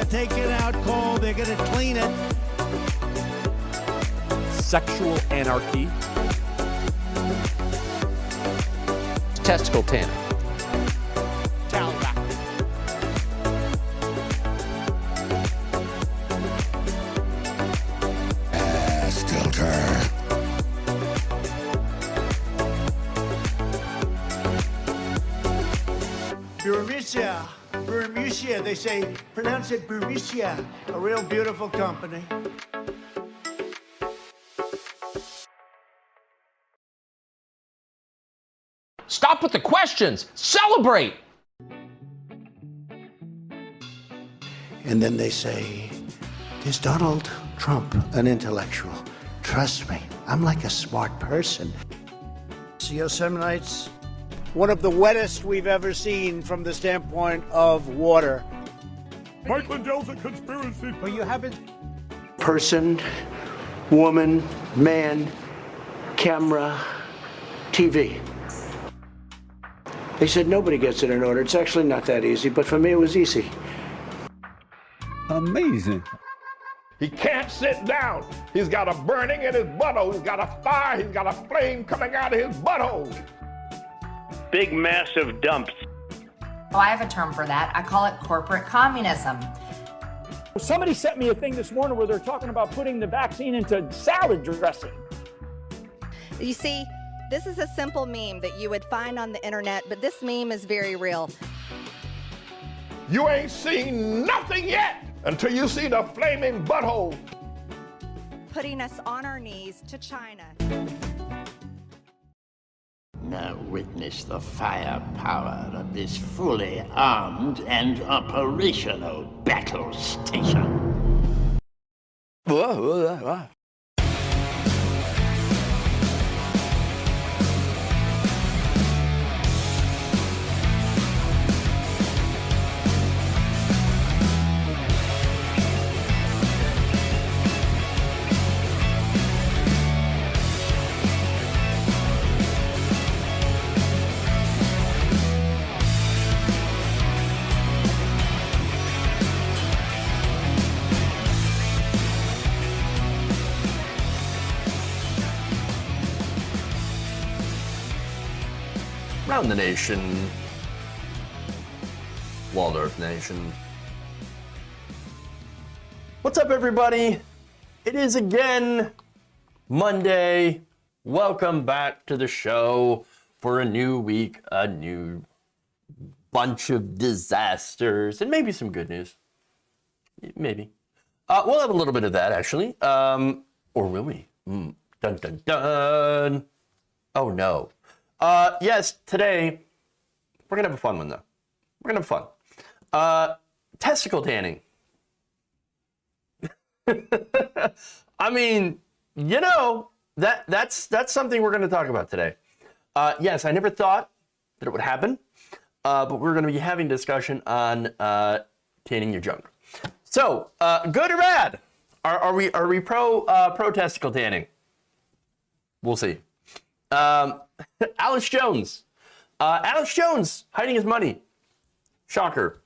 to take it out cold. They're going to clean it. Sexual anarchy. Testicle tanning. Burmusia, they say, pronounce it Burmusia, a real beautiful company. Stop with the questions. Celebrate. And then they say, is Donald Trump an intellectual? Trust me, I'm like a smart person. Yosemite's one of the wettest we've ever seen from the standpoint of water. Mike Lindell's a conspiracy. But you haven't. Person, woman, man, camera, TV. They said nobody gets it in order. It's actually not that easy, but for me it was easy. Amazing. He can't sit down. He's got a burning in his butthole. He's got a fire. He's got a flame coming out of his butthole. Big, massive dumps. Oh, I have a term for that. I call it corporate communism. Somebody sent me a thing this morning where they're talking about putting the vaccine into salad dressing. You see, this is a simple meme that you would find on the internet, but this meme is very real. You ain't seen nothing yet until you see the flaming butthole. Putting us on our knees to China. Now witness the firepower of this fully armed and operational battle station. Around the nation, Waldorf Nation. What's up, everybody? It is again Monday. Welcome back to the show for a new week, a new bunch of disasters, and maybe some good news. Maybe. We'll have a little bit of that, actually. Or will we? Dun, dun, dun. Oh, no. Yes, today, we're going to have a fun one, though. We're going to have fun. Testicle tanning. I mean, you know, that's something we're going to talk about today. Yes, I never thought that it would happen, but we're going to be having discussion on tanning your junk. So, good or bad? Are we pro testicle tanning? We'll see. Alex Jones. Alex Jones hiding his money. Shocker.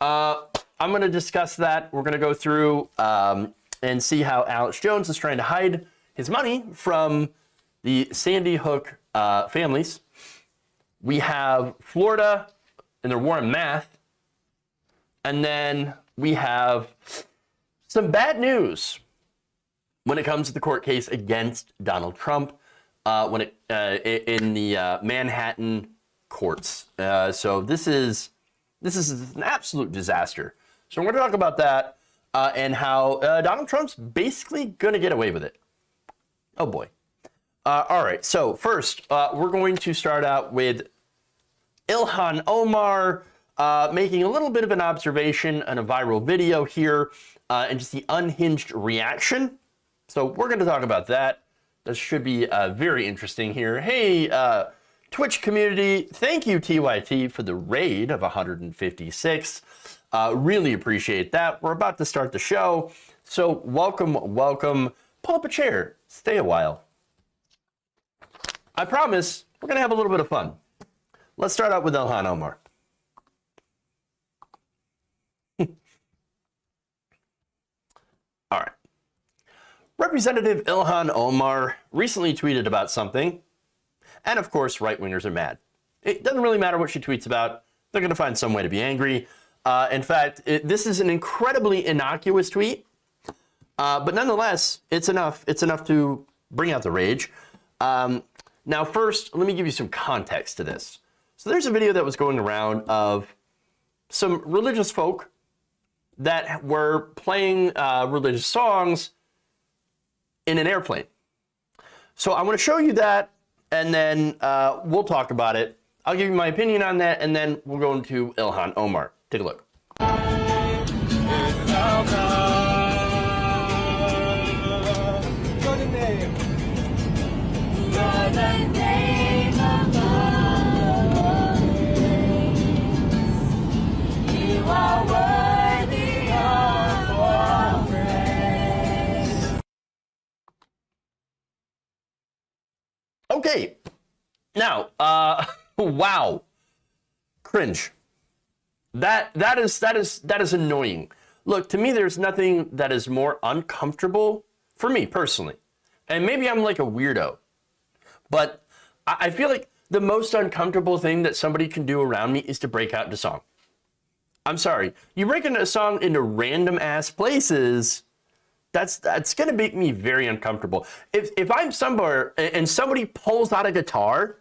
I'm going to discuss that. We're going to go through and see how Alex Jones is trying to hide his money from the Sandy Hook families. We have Florida and their war on math. And then we have some bad news when it comes to the court case against Donald Trump. In the Manhattan courts. So this is an absolute disaster. So we're going to talk about that and how Donald Trump's basically going to get away with it. Oh boy. All right. So first, we're going to start out with Ilhan Omar making a little bit of an observation on a viral video here and just the unhinged reaction. So we're going to talk about that. This should be very interesting here. Hey, Twitch community, thank you, TYT, for the raid of 156. Really appreciate that. We're about to start the show. So welcome. Pull up a chair. Stay a while. I promise we're going to have a little bit of fun. Let's start out with Ilhan Omar. All right. Representative Ilhan Omar recently tweeted about something, and of course, right-wingers are mad. It doesn't really matter what she tweets about. They're going to find some way to be angry. In fact, this is an incredibly innocuous tweet, but nonetheless, it's enough. It's enough to bring out the rage. Now, first, let me give you some context to this. So there's a video that was going around of some religious folk that were playing religious songs in an airplane. So I want to show you that, and then we'll talk about it. I'll give you my opinion on that, and then we'll go into Ilhan Omar. Take a look. Okay, now, wow, cringe. That is annoying. Look, to me, there's nothing that is more uncomfortable for me personally, and maybe I'm like a weirdo, but I feel like the most uncomfortable thing that somebody can do around me is to break out into song. I'm sorry, you break into a song into random ass places. That's gonna make me very uncomfortable. If I'm somewhere and somebody pulls out a guitar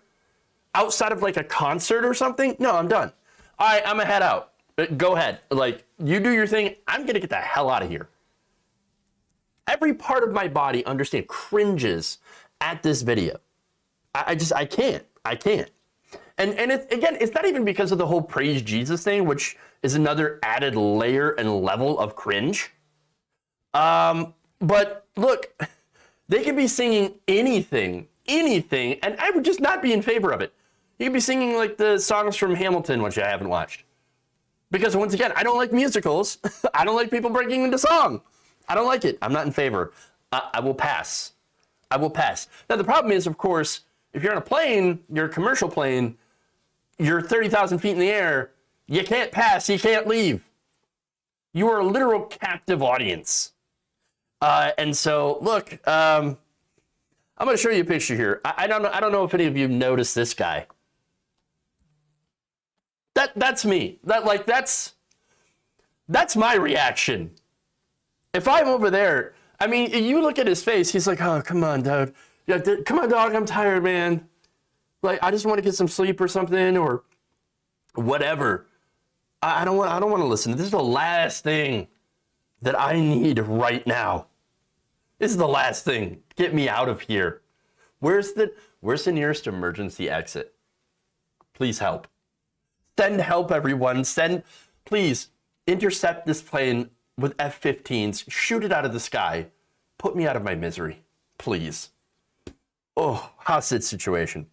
outside of like a concert or something, no, I'm done. All right, I'm gonna head out. Go ahead. Like, you do your thing. I'm gonna get the hell out of here. Every part of my body, understand, cringes at this video. I can't. And it's not even because of the whole praise Jesus thing, which is another added layer and level of cringe. But look, they could be singing anything, and I would just not be in favor of it. You could be singing like the songs from Hamilton, which I haven't watched. Because once again, I don't like musicals. I don't like people breaking into song. I don't like it. I'm not in favor. I will pass. Now, the problem is, of course, if you're on a plane, you're a commercial plane, you're 30,000 feet in the air, you can't pass, you can't leave. You are a literal captive audience. And so, look, I'm going to show you a picture here. I don't know if any of you noticed this guy. That's me. That's my reaction. If I'm over there, I mean, you look at his face, he's like, oh, come on, dude. Yeah, come on, dog, I'm tired, man. Like, I just want to get some sleep or something or whatever. I don't want to listen. This is the last thing that I need right now. This is the last thing. Get me out of here. Where's the nearest emergency exit? Please help. Send help, everyone. Please intercept this plane with F-15s. Shoot it out of the sky. Put me out of my misery, please. Oh, hostage situation.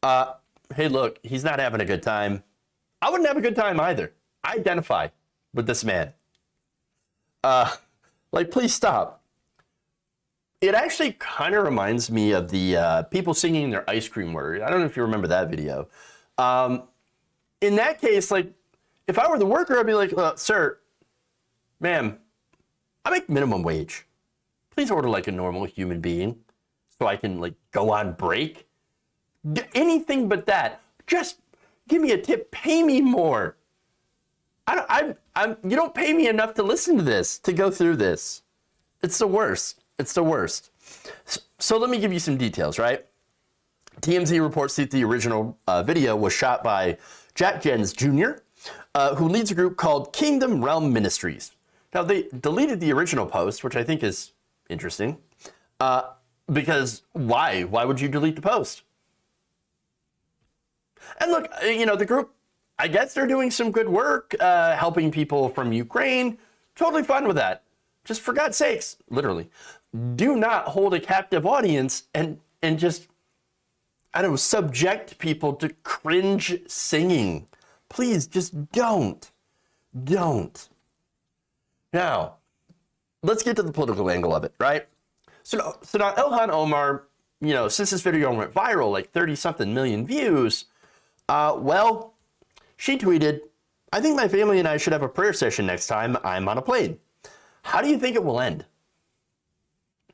Hey, look, he's not having a good time. I wouldn't have a good time either. I identify with this man. Please stop. It actually kind of reminds me of the people singing their ice cream order. I don't know if you remember that video. In that case, like, if I were the worker, I'd be like, sir, ma'am, I make minimum wage. Please order like a normal human being so I can, like, go on break. Anything but that. Just give me a tip. Pay me more. You don't pay me enough to listen to this, to go through this. It's the worst. It's the worst. So let me give you some details, right? TMZ reports that the original video was shot by Jack Jens Jr., who leads a group called Kingdom Realm Ministries. Now, they deleted the original post, which I think is interesting, because why? Why would you delete the post? And look, the group, I guess they're doing some good work, helping people from Ukraine. Totally fine with that. Just for God's sakes, literally, do not hold a captive audience and just, I don't know, subject people to cringe singing. Please, just don't. Don't. Now, let's get to the political angle of it, right? So now Ilhan Omar, since this video went viral, like 30-something million views, she tweeted, I think my family and I should have a prayer session next time I'm on a plane. How do you think it will end?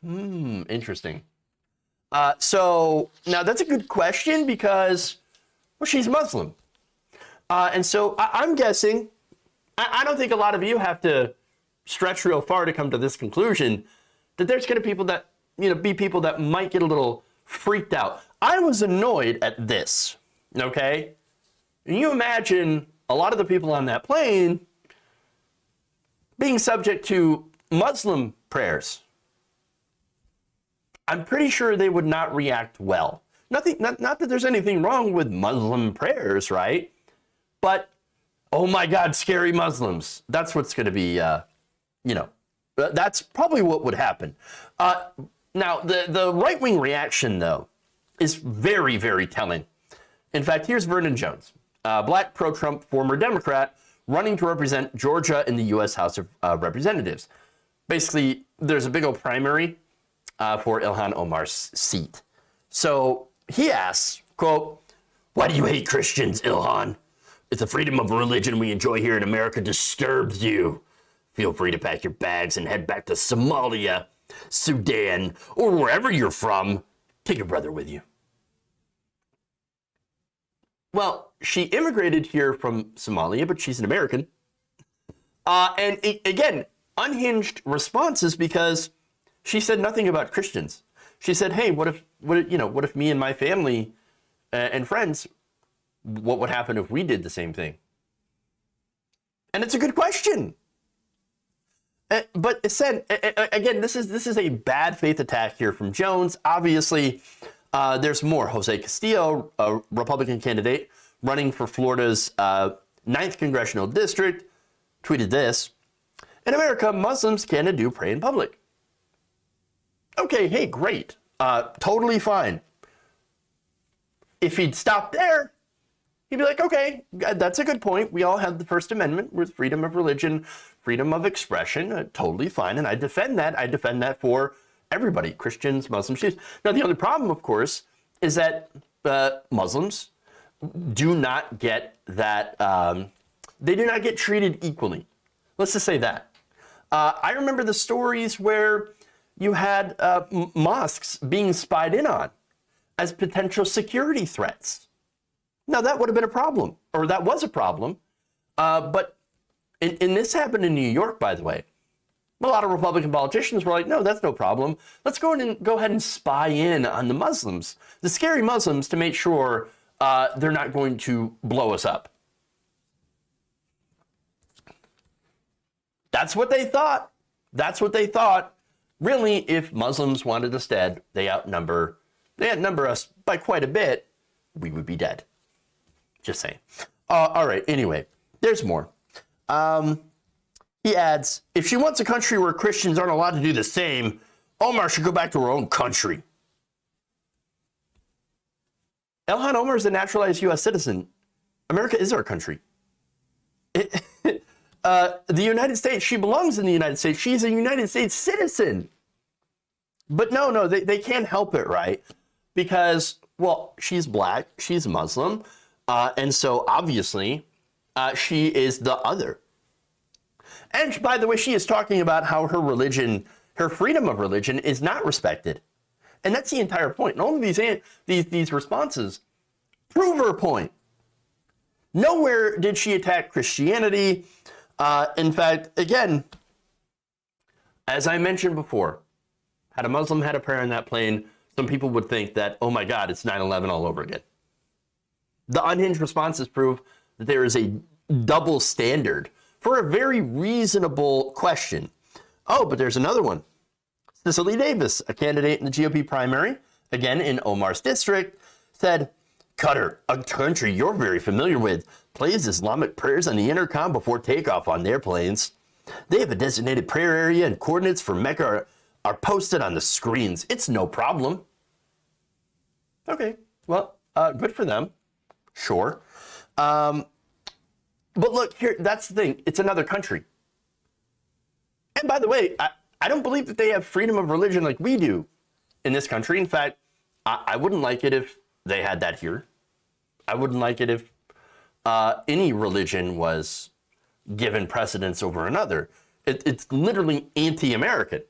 Interesting. So now that's a good question because, well, she's Muslim. And so I'm guessing, I don't think a lot of you have to stretch real far to come to this conclusion, that there's going to be people that might get a little freaked out. I was annoyed at this, okay? And you imagine a lot of the people on that plane being subject to Muslim prayers. I'm pretty sure they would not react well. Not that there's anything wrong with Muslim prayers, right? But, oh my God, scary Muslims. That's what's going to be, that's probably what would happen. Now, the right-wing reaction, though, is very, very telling. In fact, here's Vernon Jones, black pro-Trump former Democrat running to represent Georgia in the U.S. House of Representatives. Basically, there's a big old primary for Ilhan Omar's seat. So he asks, quote, "Why do you hate Christians, Ilhan? If the freedom of religion we enjoy here in America disturbs you, feel free to pack your bags and head back to Somalia, Sudan, or wherever you're from. Take your brother with you." Well, she immigrated here from Somalia, but she's an American. Again, unhinged responses because she said nothing about Christians. She said, "Hey, what if me and my family and friends, what would happen if we did the same thing?" And it's a good question. But it said, again, this is a bad faith attack here from Jones. Obviously, there's more. Jose Castillo, a Republican candidate running for Florida's 9th congressional district, tweeted this: "In America, Muslims can and do pray in public." Okay, hey, great. Totally fine. If he'd stopped there, he'd be like, okay, that's a good point. We all have the First Amendment with freedom of religion, freedom of expression, totally fine. And I defend that. I defend that for everybody, Christians, Muslims, Jews. Now, the only problem, of course, is that Muslims do not get that, they do not get treated equally. Let's just say that. I remember the stories where you had mosques being spied in on as potential security threats. Now, that would have been a problem, or that was a problem. But this happened in New York, by the way. A lot of Republican politicians were like, no, that's no problem. Let's go ahead and spy in on the Muslims, the scary Muslims, to make sure they're not going to blow us up. That's what they thought. That's what they thought. Really, if Muslims wanted us dead, they outnumber us by quite a bit, we would be dead. Just saying. All right, anyway, there's more. He adds, if she wants a country where Christians aren't allowed to do the same, Omar should go back to her own country. Ilhan Omar is a naturalized U.S. citizen. America is our country. The United States, she belongs in the United States. She's a United States citizen. But no, they can't help it, right? Because, well, she's black, she's Muslim, and so obviously she is the other. And by the way, she is talking about how her religion, her freedom of religion is not respected. And that's the entire point. And all of these responses prove her point. Nowhere did she attack Christianity. In fact, again, as I mentioned before, had a Muslim had a prayer on that plane, some people would think that, oh my God, it's 9/11 all over again. The unhinged responses prove that there is a double standard for a very reasonable question. Oh, but there's another one. Cicely Davis, a candidate in the GOP primary, again in Omar's district, said, Qatar, a country you're very familiar with, plays Islamic prayers on the intercom before takeoff on their planes. They have a designated prayer area and coordinates for Mecca are posted on the screens. It's no problem. Okay, well, good for them. Sure. But look, here, that's the thing. It's another country. And by the way, I don't believe that they have freedom of religion like we do in this country. In fact, I wouldn't like it if they had that here. I wouldn't like it if any religion was given precedence over another. It's literally anti-American.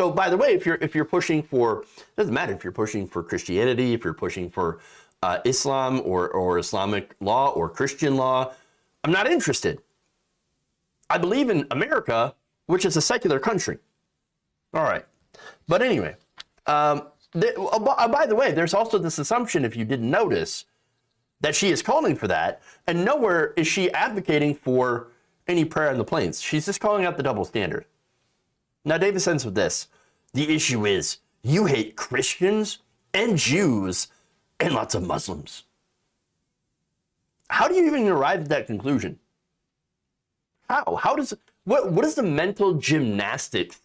So by the way, if you're pushing for, it doesn't matter if you're pushing for Christianity, if you're pushing for Islam or Islamic law or Christian law, I'm not interested. I believe in America, which is a secular country. All right. But anyway, by the way, there's also this assumption, if you didn't notice, that she is calling for that, and nowhere is she advocating for any prayer on the plains. She's just calling out the double standard. Now, Davis ends with this. The issue is you hate Christians and Jews and lots of Muslims. How do you even arrive at that conclusion? How does what is the mental gymnastics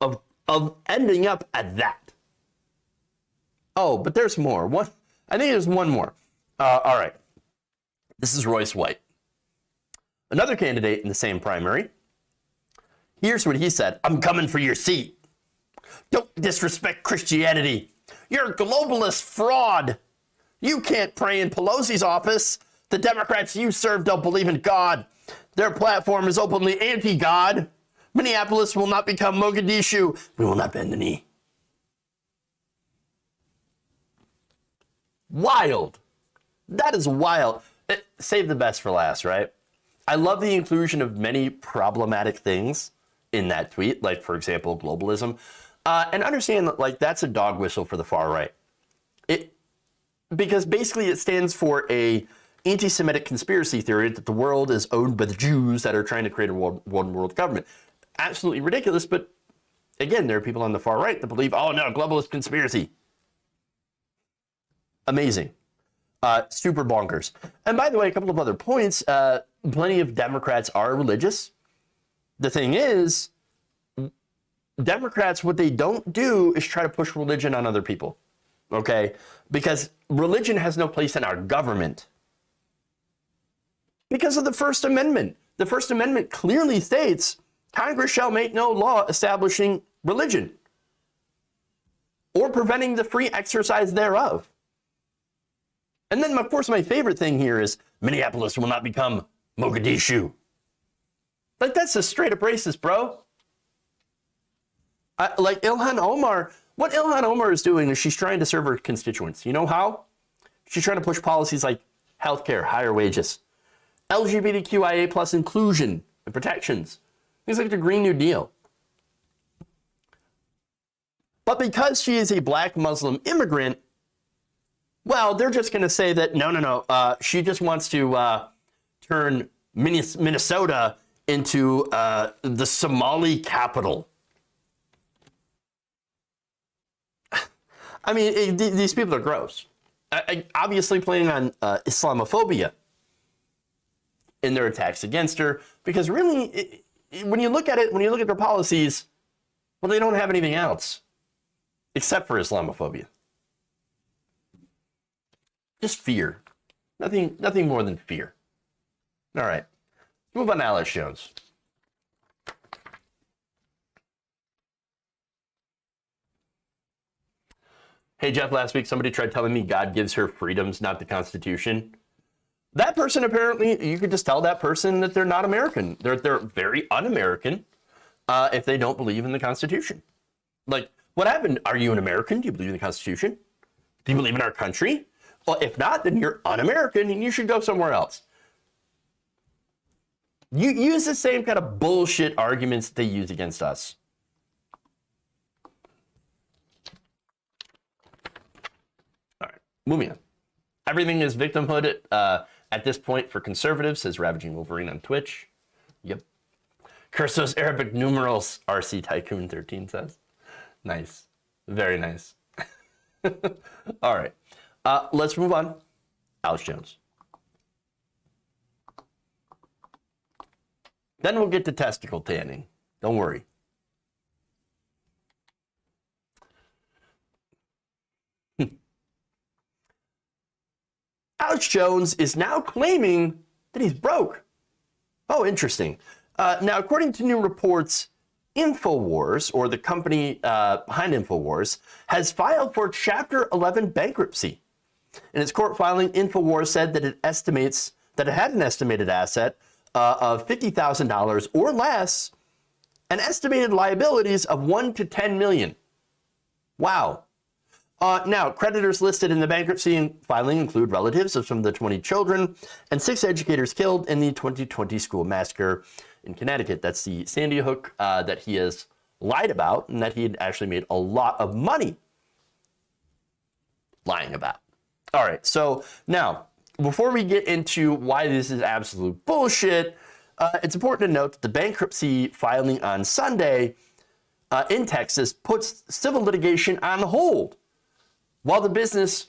of ending up at that? Oh, but there's more. I think there's one more. All right. This is Royce White, another candidate in the same primary. Here's what he said. I'm coming for your seat. Don't disrespect Christianity. You're a globalist fraud. You can't pray in Pelosi's office. The Democrats you serve don't believe in God. Their platform is openly anti-God. Minneapolis will not become Mogadishu. We will not bend the knee. Wild. That is wild. Save the best for last, right? I love the inclusion of many problematic things in that tweet, like, for example, globalism. And understand that, like, that's a dog whistle for the far right. Because basically it stands for a anti-Semitic conspiracy theory that the world is owned by the Jews that are trying to create a one world government. Absolutely ridiculous, but again, there are people on the far right that believe, oh no, globalist conspiracy. Amazing. Super bonkers. And by the way, a couple of other points. Plenty of Democrats are religious. The thing is, Democrats, what they don't do is try to push religion on other people. Okay? Because religion has no place in our government. Because of the First Amendment. The First Amendment clearly states, Congress shall make no law establishing religion or preventing the free exercise thereof. And then, of course, my favorite thing here is Minneapolis will not become Mogadishu. Like, that's just straight up racist, bro. Like Ilhan Omar, what Ilhan Omar is doing is she's trying to serve her constituents. You know how? She's trying to push policies like healthcare, higher wages, LGBTQIA plus inclusion and protections, things like the Green New Deal. But because she is a black Muslim immigrant, well, they're just going to say that, no, she just wants to turn Minnesota into the Somali capital. I mean, these people are gross. Obviously playing on Islamophobia in their attacks against her, because really, when you look at it, when you look at their policies, well, they don't have anything else except for Islamophobia. Just fear. Nothing more than fear. All right. Let's move on to Alex Jones. Hey, Jeff, last week somebody tried telling me God gives her freedoms, not the Constitution. That person, apparently, you could just tell that person that they're not American. They're very un-American if they don't believe in the Constitution. Like, what happened? Are you an American? Do you believe in the Constitution? Do you believe in our country? Well, if not, then you're un-American and you should go somewhere else. You use the same kind of bullshit arguments they use against us. All right, moving on. Everything is victimhood at this point for conservatives, says Ravaging Wolverine on Twitch. Yep. Curse those Arabic numerals, RC Tycoon 13 says. Nice. Very nice. All right. Let's move on. Alex Jones. Then we'll get to testicle tanning. Don't worry. Alex Jones is now claiming that he's broke. Oh, interesting. Now, according to new reports, InfoWars, or the company behind InfoWars, has filed for Chapter 11 bankruptcy. In its court filing, InfoWars said that it had an estimated asset of $50,000 or less, and estimated liabilities of 1 to 10 million. Wow. Now, creditors listed in the bankruptcy filing include relatives of some of the 20 children and 6 educators killed in the 2020 school massacre in Connecticut. That's the Sandy Hook that he has lied about and that he had actually made a lot of money lying about. All right, so now, before we get into why this is absolute bullshit, it's important to note that the bankruptcy filing on Sunday in Texas puts civil litigation on hold while the business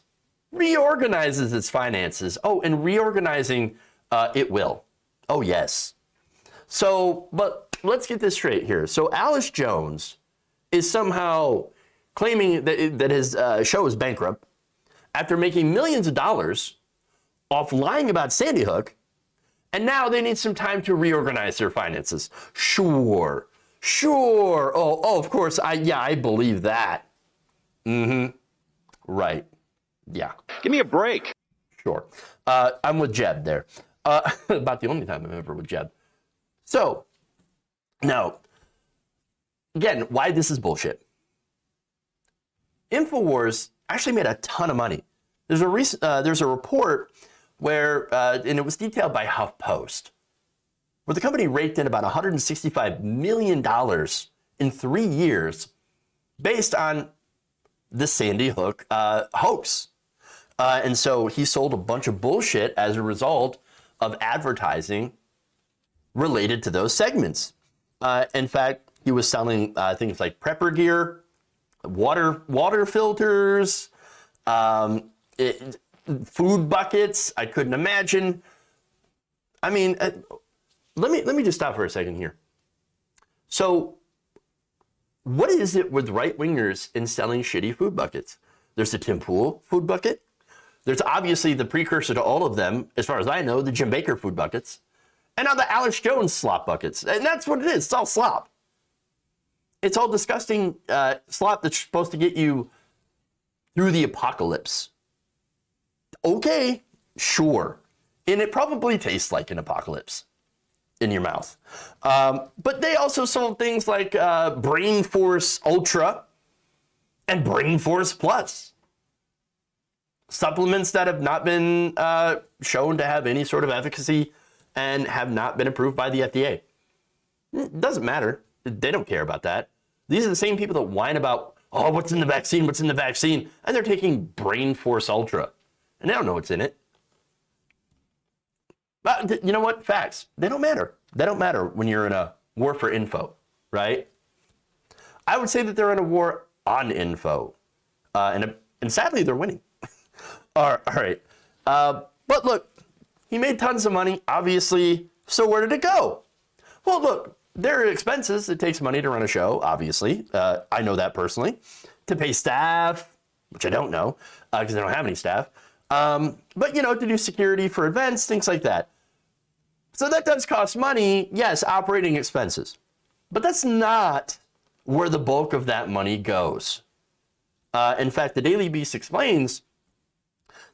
reorganizes its finances. Oh, and reorganizing it will. Oh, yes. So, but let's get this straight here. So Alice Jones is somehow claiming that his show is bankrupt after making millions of dollars off lying about Sandy Hook, and now they need some time to reorganize their finances. Sure. Oh, of course. I believe that. Right. Yeah. Give me a break. Sure. I'm with Jeb there. About the only time I'm ever with Jeb. So, now, again, why this is bullshit. InfoWars actually made a ton of money. There's a report where, and it was detailed by HuffPost, where the company raked in about $165 million in 3 years based on the Sandy Hook hoax. And so he sold a bunch of bullshit as a result of advertising related to those segments. In fact, he was selling things like prepper gear, water filters, food buckets. I couldn't imagine. I mean, let me just stop for a second here. So, what is it with right-wingers in selling shitty food buckets? There's the Tim Pool food bucket. There's obviously the precursor to all of them, as far as I know, the Jim Baker food buckets. And now the Alex Jones slop buckets. And that's what it is. It's all slop. It's all disgusting slop that's supposed to get you through the apocalypse. Okay, sure. And it probably tastes like an apocalypse in your mouth. But they also sold things like Brain Force Ultra and Brain Force Plus. Supplements that have not been shown to have any sort of efficacy and have not been approved by the FDA. It doesn't matter. They don't care about that. These are the same people that whine about, oh, what's in the vaccine? What's in the vaccine? And they're taking Brain Force Ultra. And they don't know what's in it. But you know what? Facts. They don't matter. They don't matter when you're in a war for info, right? I would say that they're in a war on info. And sadly, they're winning. All right. But look, he made tons of money, obviously. So where did it go? Well, look, there are expenses. It takes money to run a show, obviously. I know that personally. To pay staff, which I don't know, because I don't have any staff. But, you know, to do security for events, things like that. So that does cost money. Yes, operating expenses. But that's not where the bulk of that money goes. In fact, the Daily Beast explains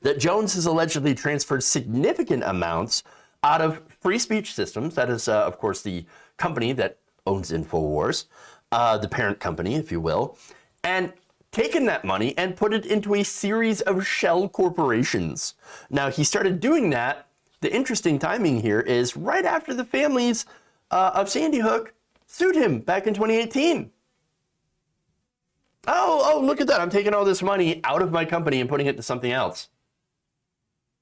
that Jones has allegedly transferred significant amounts out of Free Speech Systems, that is, of course, the company that owns InfoWars, the parent company, if you will, and taken that money and put it into a series of shell corporations. Now, he started doing that. The interesting timing here is right after the families of Sandy Hook sued him back in 2018. Oh, look at that. I'm taking all this money out of my company and putting it to something else.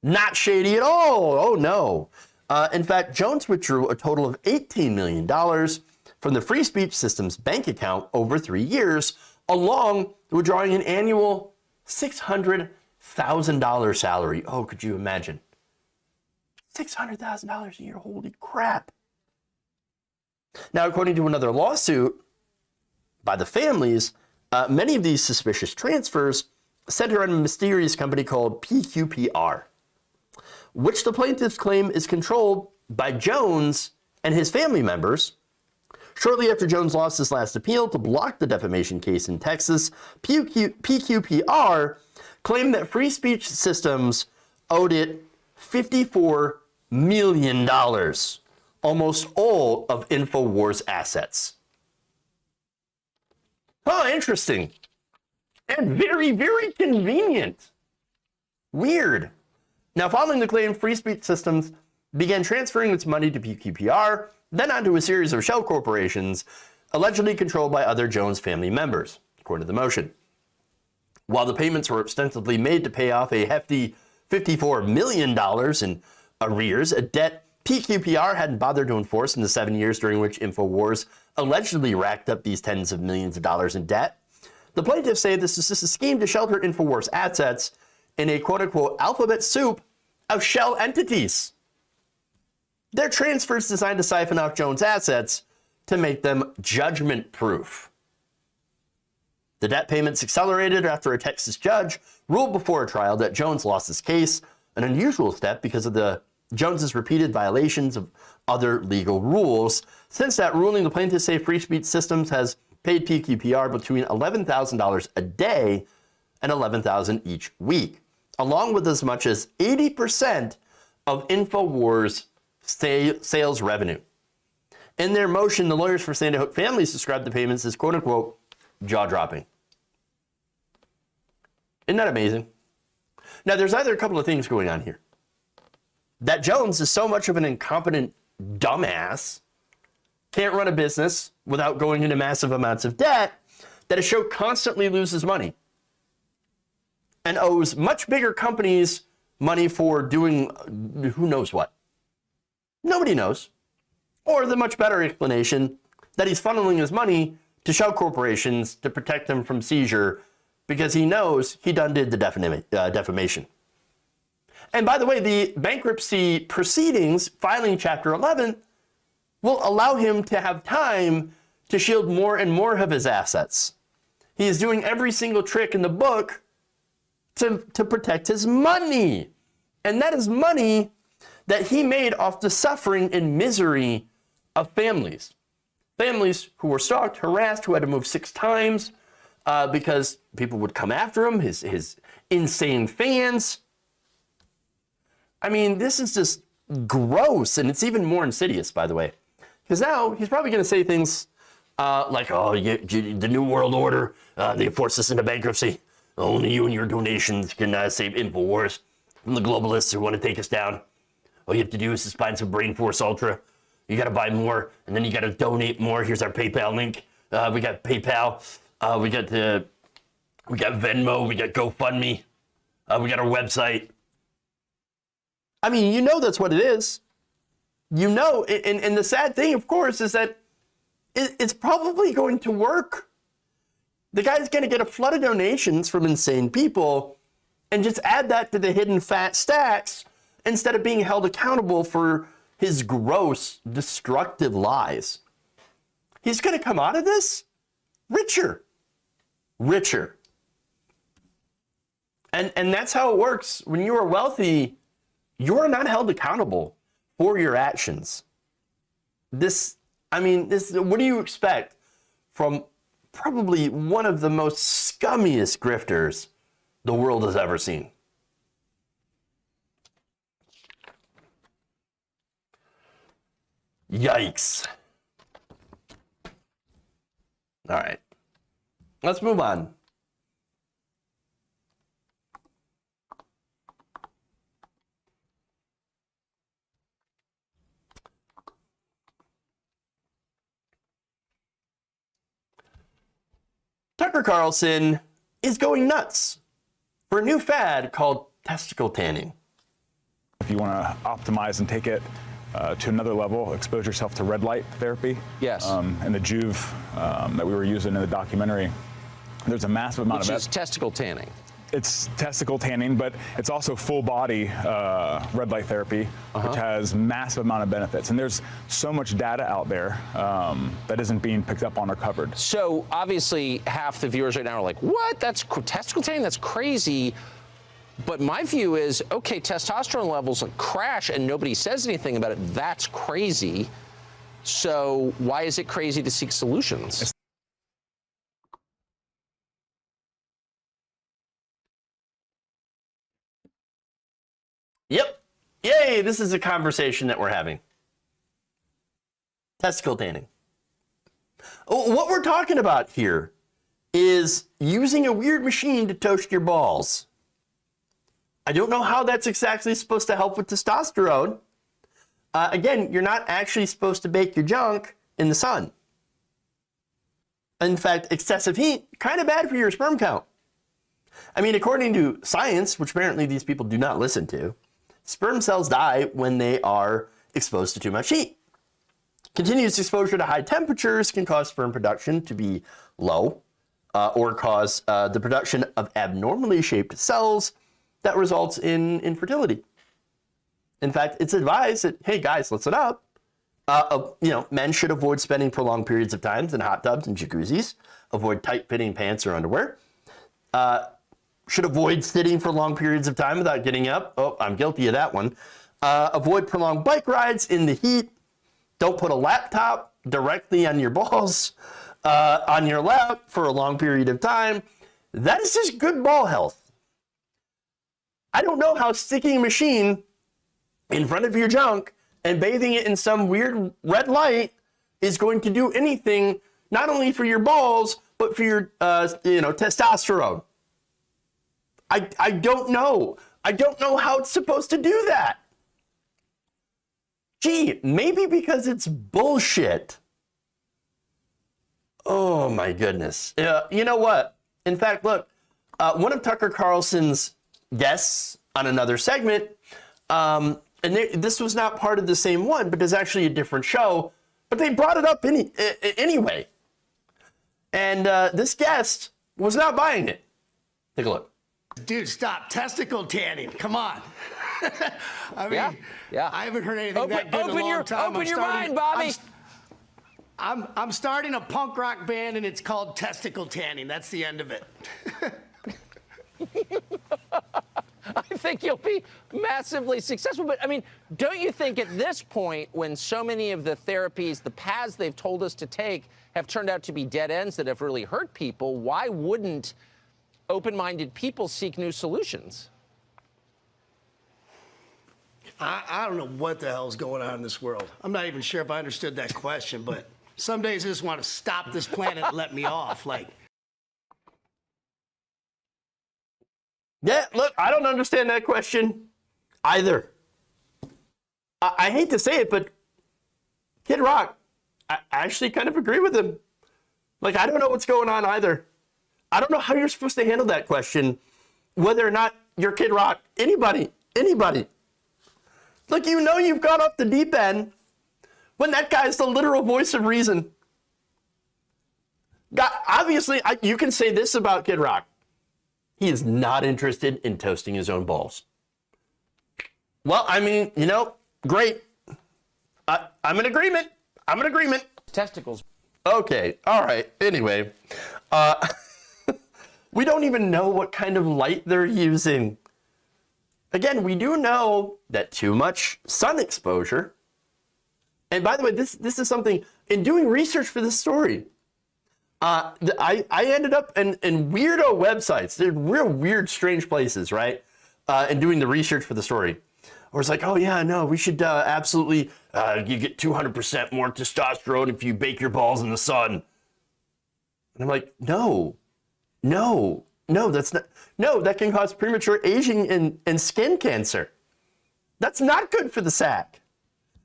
Not shady at all. Oh, no. In fact, Jones withdrew a total of $18 million from the Free Speech Systems bank account over 3 years, along with drawing an annual $600,000 salary. Oh, could you imagine? $600,000 a year. Holy crap. Now, according to another lawsuit by the families, many of these suspicious transfers center on a mysterious company called PQPR, which the plaintiffs claim is controlled by Jones and his family members. Shortly after Jones lost his last appeal to block the defamation case in Texas, PQPR claimed that Free Speech Systems owed it $54 million, almost all of InfoWars' assets. Huh, interesting. And very, very convenient. Weird. Now, following the claim, Free Speech Systems began transferring its money to PQPR, then onto a series of shell corporations, allegedly controlled by other Jones family members, according to the motion. While the payments were ostensibly made to pay off a hefty $54 million in arrears, a debt PQPR hadn't bothered to enforce in the 7 years during which InfoWars allegedly racked up these tens of millions of dollars in debt, the plaintiffs say this is just a scheme to shelter InfoWars assets in a quote-unquote alphabet soup of shell entities. Their transfers designed to siphon off Jones' assets to make them judgment-proof. The debt payments accelerated after a Texas judge ruled before a trial that Jones lost his case, an unusual step because of the Jones's repeated violations of other legal rules. Since that ruling, the plaintiffs say Free Speech Systems has paid PQPR between $11,000 a day and $11,000 each week, along with as much as 80% of InfoWars' sales revenue. In their motion, the lawyers for Sandy Hook families described the payments as quote-unquote jaw-dropping. Isn't that amazing? Now, there's either a couple of things going on here. That Jones is so much of an incompetent dumbass, can't run a business without going into massive amounts of debt, that a show constantly loses money and owes much bigger companies money for doing who knows what. Nobody knows. Or the much better explanation that he's funneling his money to shell corporations to protect them from seizure because he knows he done did the defamation. And by the way, the bankruptcy proceedings, filing Chapter 11, will allow him to have time to shield more and more of his assets. He is doing every single trick in the book to protect his money. And that is money that he made off the suffering and misery of families. Families who were stalked, harassed, who had to move 6 times because people would come after him, his insane fans. I mean, this is just gross, and it's even more insidious, by the way. Because now he's probably going to say things like, oh, the New World Order, they forced us into bankruptcy. Only you and your donations can save InfoWars from the globalists who want to take us down. All you have to do is just buy some Brain Force Ultra. You got to buy more, and then you got to donate more. Here's our PayPal link. We got PayPal. We got Venmo. We got GoFundMe. We got our website. I mean, you know that's what it is. You know, and the sad thing, of course, is that it's probably going to work. The guy's going to get a flood of donations from insane people and just add that to the hidden fat stacks instead of being held accountable for his gross, destructive lies. He's going to come out of this richer. And that's how it works. When you are wealthy, you're not held accountable for your actions. This, what do you expect from probably one of the most scummiest grifters the world has ever seen? Yikes. All right, let's move on. Tucker Carlson is going nuts for a new fad called testicle tanning. If you want to optimize and take it to another level, expose yourself to red light therapy. Yes. And the Juve that we were using in the documentary, there's a massive amount of it. Which is testicle tanning. It's testicle tanning, but it's also full body red light therapy, which has massive amount of benefits. And there's so much data out there that isn't being picked up on or covered. So obviously half the viewers right now are like, what? That's testicle tanning? That's crazy. But my view is, okay, testosterone levels crash and nobody says anything about it. That's crazy. So why is it crazy to seek solutions? Yep. Yay, this is a conversation that we're having. Testicle tanning. What we're talking about here is using a weird machine to toast your balls. I don't know how that's exactly supposed to help with testosterone. Again, you're not actually supposed to bake your junk in the sun. In fact, excessive heat, kind of bad for your sperm count. I mean, according to science, which apparently these people do not listen to, sperm cells die when they are exposed to too much heat. Continuous exposure to high temperatures can cause sperm production to be low or cause the production of abnormally shaped cells that results in infertility. In fact, it's advised that, hey guys, listen up. Men should avoid spending prolonged periods of time in hot tubs and jacuzzis. Avoid tight-fitting pants or underwear. Should avoid sitting for long periods of time without getting up. Oh, I'm guilty of that one. Avoid prolonged bike rides in the heat. Don't put a laptop directly on your balls, on your lap for a long period of time. That is just good ball health. I don't know how sticking a machine in front of your junk and bathing it in some weird red light is going to do anything, not only for your balls, but for your, testosterone. I don't know. I don't know how it's supposed to do that. Gee, maybe because it's bullshit. Oh my goodness. You know what? In fact, look, one of Tucker Carlson's guests on another segment, this was not part of the same one, but it's actually a different show, but they brought it up anyway. And this guest was not buying it. Take a look. Dude, stop. Testicle tanning. Come on. I mean, yeah. I haven't heard anything that good in a long time. Open your mind, Bobby. I'm starting a punk rock band, and it's called Testicle Tanning. That's the end of it. I think you'll be massively successful. But, I mean, don't you think at this point, when so many of the therapies, the paths they've told us to take have turned out to be dead ends that have really hurt people, why wouldn't open-minded people seek new solutions? I don't know what the hell's going on in this world. I'm not even sure if I understood that question, but some days I just want to stop this planet and let me off. Yeah, look, I don't understand that question either. I hate to say it, but Kid Rock, I actually kind of agree with him. I don't know what's going on either. I don't know how you're supposed to handle that question, whether or not you're Kid Rock. Anybody. Look, you've gone off the deep end when that guy's the literal voice of reason. God, obviously, you can say this about Kid Rock. He is not interested in toasting his own balls. Well, I mean, great. I'm in agreement. Testicles. Okay, all right. Anyway, we don't even know what kind of light they're using. Again, we do know that too much sun exposure, and by the way, this is something, in doing research for this story, I ended up in weirdo websites. They're real weird, strange places, right? And doing the research for the story. Or it's like, oh yeah, no, we should absolutely, you get 200% more testosterone if you bake your balls in the sun. And I'm like, no, that's not, no, that can cause premature aging and skin cancer. That's not good for the sack.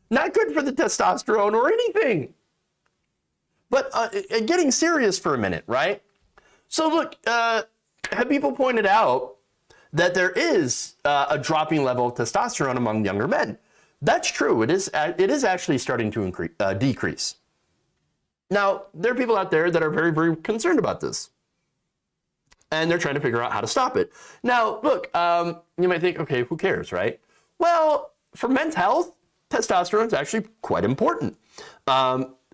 Not good for the testosterone or anything. But getting serious for a minute, right? So look, have people pointed out that there is a dropping level of testosterone among younger men? That's true. It is actually starting to decrease. Now, there are people out there that are very, very concerned about this, and they're trying to figure out how to stop it. Now, look, you might think, okay, who cares, right? Well, for men's health, testosterone is actually quite important.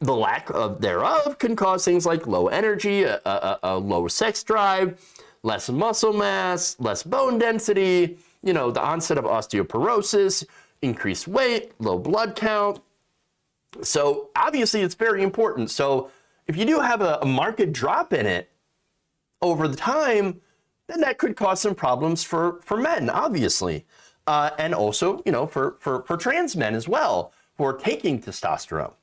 The lack of thereof can cause things like low energy, a low sex drive, less muscle mass, less bone density, the onset of osteoporosis, increased weight, low blood count. So obviously it's very important. So if you do have a marked drop in it over the time, then that could cause some problems for men, obviously. And also, for trans men as well, who are taking testosterone.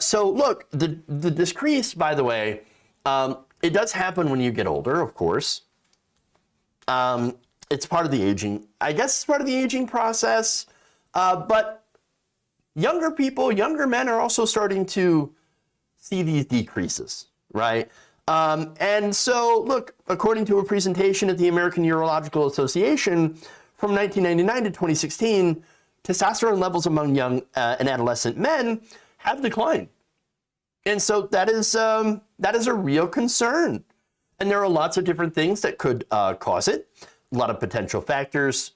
So look, the decrease, by the way, it does happen when you get older, of course. It's part of the aging, I guess it's part of the aging process. But younger people, younger men are also starting to see these decreases, right? And so, look, according to a presentation at the American Urological Association from 1999 to 2016, testosterone levels among young and adolescent men have declined. And so that is a real concern. And there are lots of different things that could cause it. A lot of potential factors,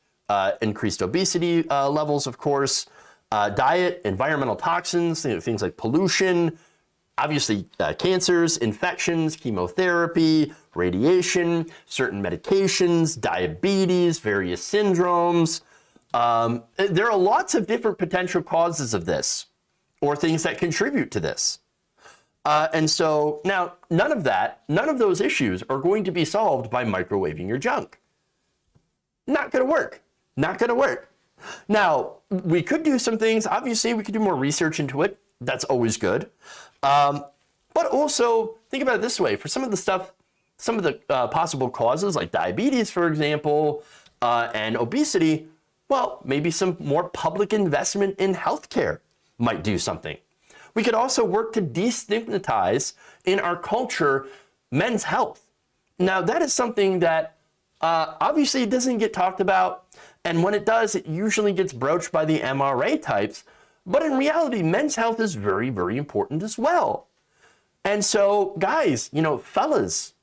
increased obesity levels, of course, diet, environmental toxins, things like pollution, obviously cancers, infections, chemotherapy, radiation, certain medications, diabetes, various syndromes. There are lots of different potential causes of this or things that contribute to this. And so now none of those issues are going to be solved by microwaving your junk. Not going to work. Not going to work. Now, we could do some things. Obviously, we could do more research into it. That's always good. But also, think about it this way. For some of the possible causes like diabetes, for example, and obesity, well, maybe some more public investment in healthcare might do something. We could also work to destigmatize in our culture men's health. Now, that is something that obviously it doesn't get talked about. And when it does, it usually gets broached by the MRA types. But in reality, men's health is very, very important as well. And so, guys, fellas,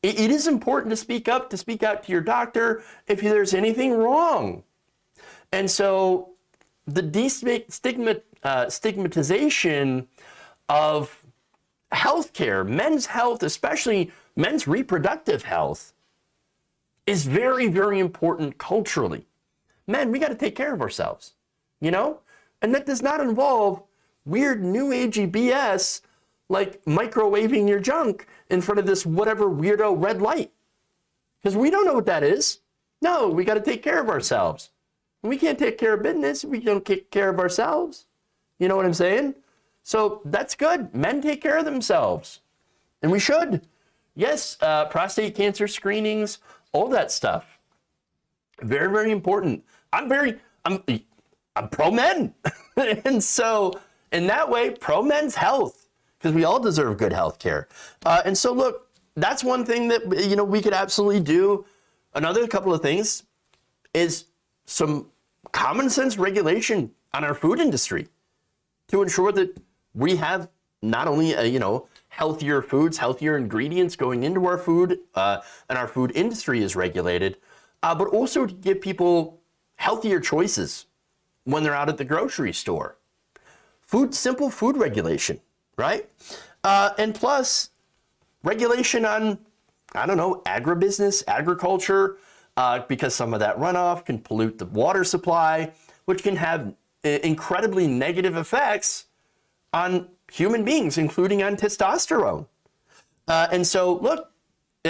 it is important to speak up, to speak out to your doctor if there's anything wrong. And so the stigmatization of healthcare, men's health, especially men's reproductive health, is very, very important culturally. Men, we got to take care of ourselves, And that does not involve weird new agey BS like microwaving your junk in front of this whatever weirdo red light. Because we don't know what that is. No, we got to take care of ourselves. We can't take care of business if we don't take care of ourselves. You know what I'm saying? So that's good. Men take care of themselves. And we should. Yes, prostate cancer screenings, all that stuff. Very, very important. I'm pro men. And so in that way, pro men's health, because we all deserve good health care. And so look, that's one thing that, we could absolutely do. Another couple of things is some common sense regulation on our food industry to ensure that we have not only, healthier foods, healthier ingredients going into our food, and our food industry is regulated, but also to give people healthier choices when they're out at the grocery store. Simple food regulation, right? And plus regulation on, agribusiness, agriculture, because some of that runoff can pollute the water supply, which can have incredibly negative effects on human beings, including on testosterone. And so, look,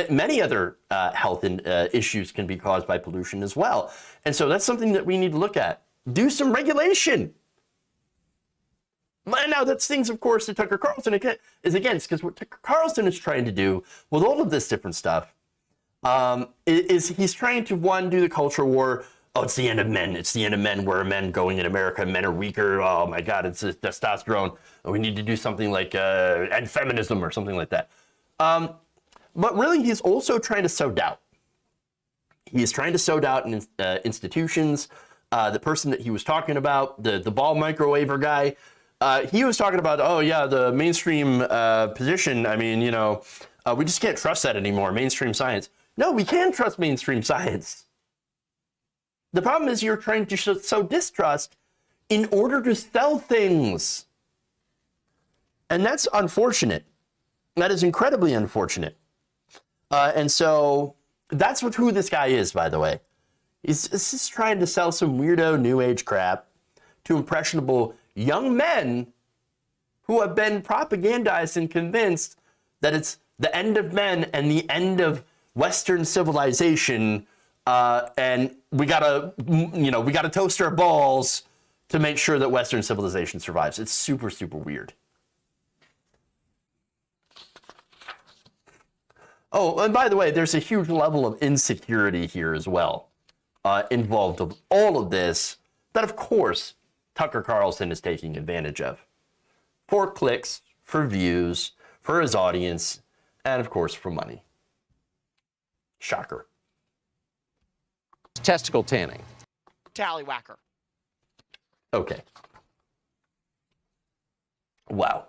many other health issues can be caused by pollution as well. And so that's something that we need to look at. Do some regulation. Now, that's things, of course, that Tucker Carlson is against, because what Tucker Carlson is trying to do with all of this different stuff is he's trying to, one, do the culture war. Oh, it's the end of men. It's the end of men. Where are men going in America? Men are weaker. Oh, my God, it's testosterone. We need to do something like end feminism or something like that. But really, he's also trying to sow doubt. He is trying to sow doubt in institutions. The person that he was talking about, the ball microwaver guy, he was talking about, the mainstream position. I mean, we just can't trust that anymore, mainstream science. No, we can trust mainstream science. The problem is you're trying to sow distrust in order to sell things. And that's unfortunate. That is incredibly unfortunate. And so that's who this guy is, by the way. He's just trying to sell some weirdo new age crap to impressionable young men who have been propagandized and convinced that it's the end of men and the end of Western civilization, and we gotta toast our balls to make sure that Western civilization survives. It's super, super weird. Oh, and by the way, there's a huge level of insecurity here as well, involved with all of this, that of course Tucker Carlson is taking advantage of. For clicks, for views, for his audience, and of course for money. Shocker. Testicle tanning. Tallywhacker. Okay. Wow.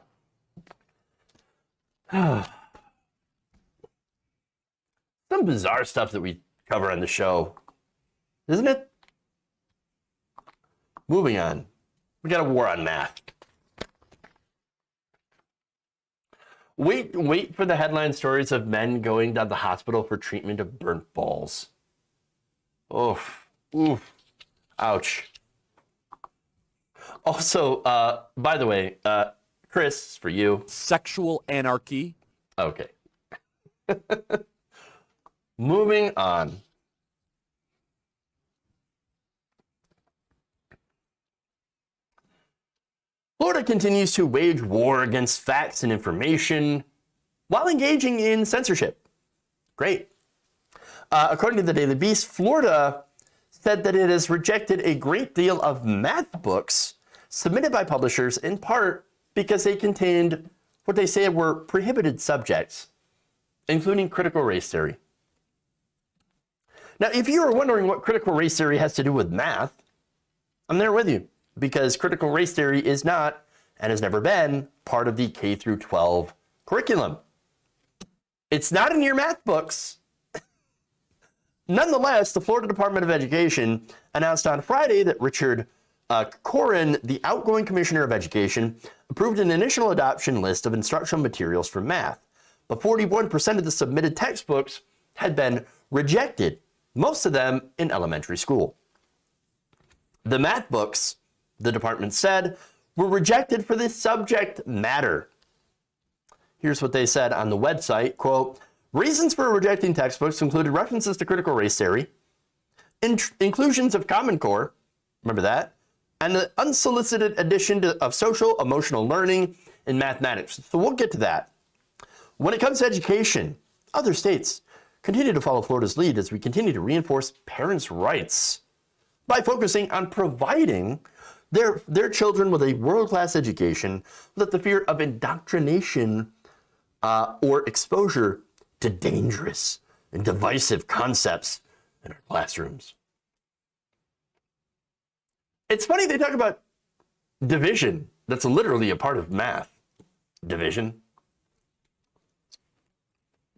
Some bizarre stuff that we cover on the show, isn't it? Moving on. We got a war on math. Wait for the headline stories of men going to the hospital for treatment of burnt balls. Oof. Oof. Ouch. Also, by the way, Chris, for you. Sexual anarchy. Okay. Moving on. Florida continues to wage war against facts and information while engaging in censorship. Great. According to the Daily Beast, Florida said that it has rejected a great deal of math books submitted by publishers in part because they contained what they say were prohibited subjects, including critical race theory. Now, if you are wondering what critical race theory has to do with math, I'm there with you, because critical race theory is not, and has never been, part of the K through 12 curriculum. It's not in your math books. Nonetheless, the Florida Department of Education announced on Friday that Richard Corin, the outgoing Commissioner of Education, approved an initial adoption list of instructional materials for math, but 41% of the submitted textbooks had been rejected, most of them in elementary school. The math books, the department said, were rejected for the subject matter. Here's what they said on the website, quote, reasons for rejecting textbooks included references to critical race theory, inclusions of Common Core, remember that, and the unsolicited addition of social emotional learning in mathematics. So we'll get to that. When it comes to education, other states continue to follow Florida's lead as we continue to reinforce parents' rights by focusing on providing their children with a world-class education without the fear of indoctrination or exposure to dangerous and divisive concepts in our classrooms. It's funny they talk about division. That's literally a part of math. Division.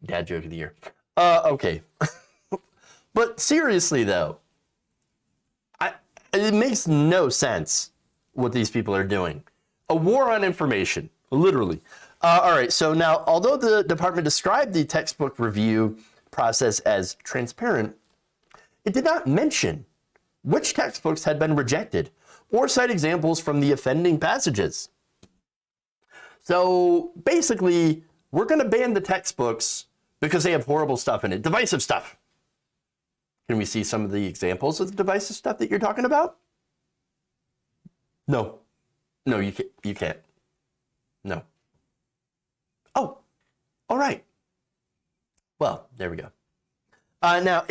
Dad joke of the year. Okay. But seriously though, it makes no sense what these people are doing. A war on information, literally. All right, so now, although the department described the textbook review process as transparent, it did not mention which textbooks had been rejected or cite examples from the offending passages. So basically, we're going to ban the textbooks because they have horrible stuff in it, divisive stuff. Can we see some of the examples of the divisive stuff that you're talking about? No. No, you can't. No. Oh, all right. Well, there we go. Now,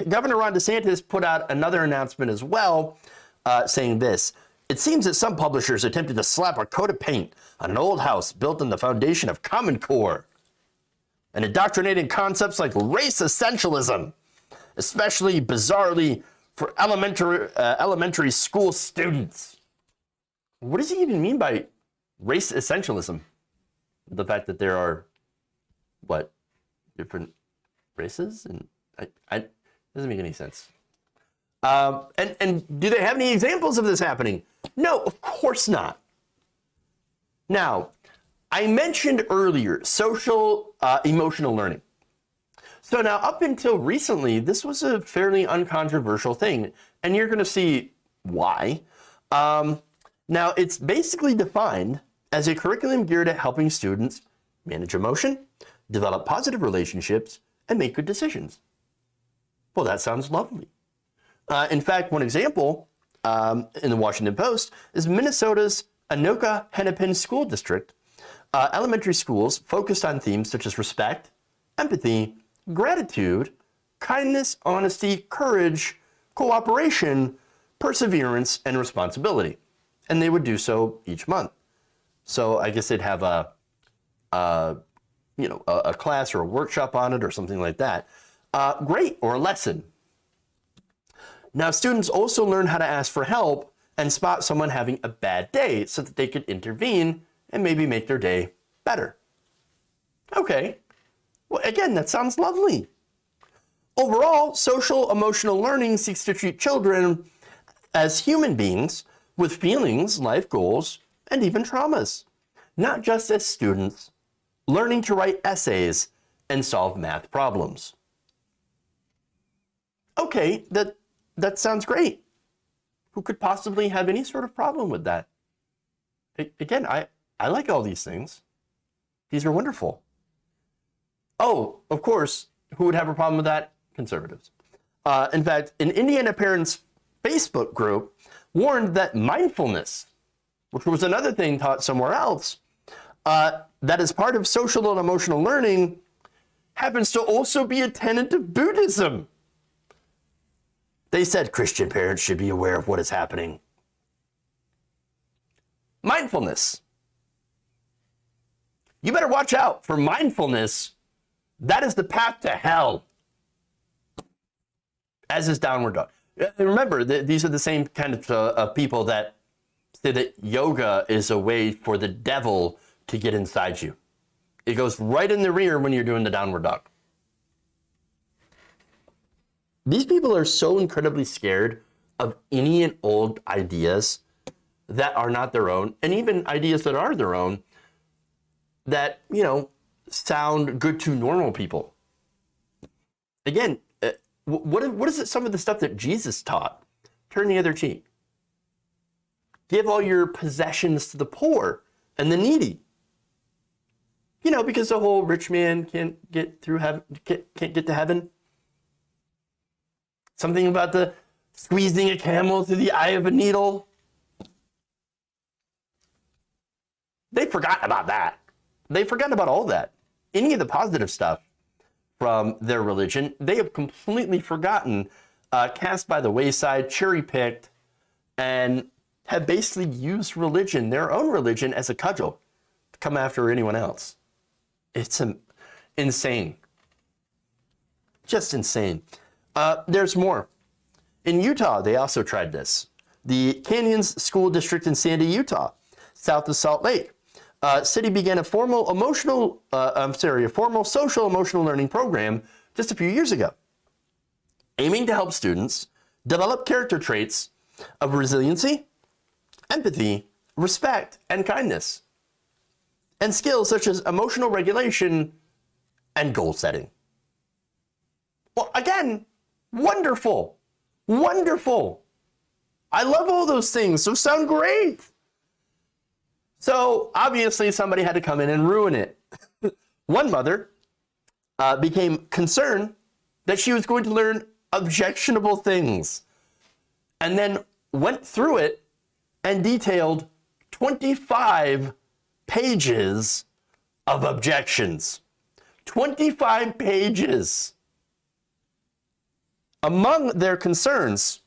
Governor Ron DeSantis put out another announcement as well, saying this. It seems that some publishers attempted to slap a coat of paint on an old house built on the foundation of Common Core and indoctrinating concepts like race essentialism, especially bizarrely for elementary school students. What does he even mean by race essentialism? The fact that there are, what, different races? And it doesn't make any sense. And do they have any examples of this happening? No, of course not. Now, I mentioned earlier social emotional learning. So now, up until recently, this was a fairly uncontroversial thing, and you're going to see why. Now, it's basically defined as a curriculum geared at helping students manage emotion, develop positive relationships, and make good decisions. Well, that sounds lovely. In fact, one example in the Washington Post is Minnesota's Anoka-Hennepin School District. Elementary schools focused on themes such as respect, empathy, gratitude, kindness, honesty, courage, cooperation, perseverance, and responsibility. And they would do so each month. So I guess they'd have a class or a workshop on it or something like that. Great, or a lesson. Now, students also learn how to ask for help and spot someone having a bad day so that they could intervene and maybe make their day better. Okay, well, again, that sounds lovely. Overall, social emotional learning seeks to treat children as human beings with feelings, life goals, and even traumas, not just as students learning to write essays and solve math problems. Okay, that sounds great. Who could possibly have any sort of problem with that? Again, I like all these things. These are wonderful. Oh, of course, who would have a problem with that? Conservatives. In fact, an Indiana parents Facebook group warned that mindfulness, which was another thing taught somewhere else, that is part of social and emotional learning, happens to also be a tenet of Buddhism. They said Christian parents should be aware of what is happening. Mindfulness. You better watch out for mindfulness. That is the path to hell, as is downward dog. Remember, these are the same kind of people that say that yoga is a way for the devil to get inside you. It goes right in the rear when you're doing the downward dog. These people are so incredibly scared of any and old ideas that are not their own, and even ideas that are their own that, sound good to normal people. Again, what is it, some of the stuff that Jesus taught? Turn the other cheek. Give all your possessions to the poor and the needy. Because the whole rich man can't get through heaven, can't get to heaven. Something about the squeezing a camel through the eye of a needle. They've forgotten about that. They've forgotten about all that. Any of the positive stuff from their religion, they have completely forgotten, cast by the wayside, cherry-picked, and have basically used religion, their own religion, as a cudgel to come after anyone else. It's insane. Just insane. There's more. In Utah, they also tried this. The Canyons School District in Sandy, Utah, south of Salt Lake. City began a formal social emotional learning program just a few years ago, aiming to help students develop character traits of resiliency, empathy, respect, and kindness, and skills such as emotional regulation and goal setting. Well, again, wonderful, wonderful. I love all those things. Those sound great. So obviously somebody had to come in and ruin it. One mother became concerned that she was going to learn objectionable things, and then went through it and detailed 25 pages of objections. 25 pages. Among their concerns,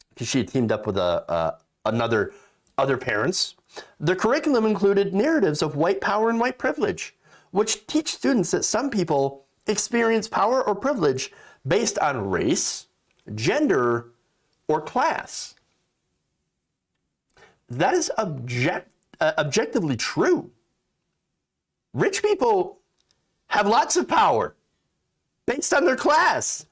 because she had teamed up with other parents, the curriculum included narratives of white power and white privilege, which teach students that some people experience power or privilege based on race, gender, or class. That is objectively true. Rich people have lots of power based on their class.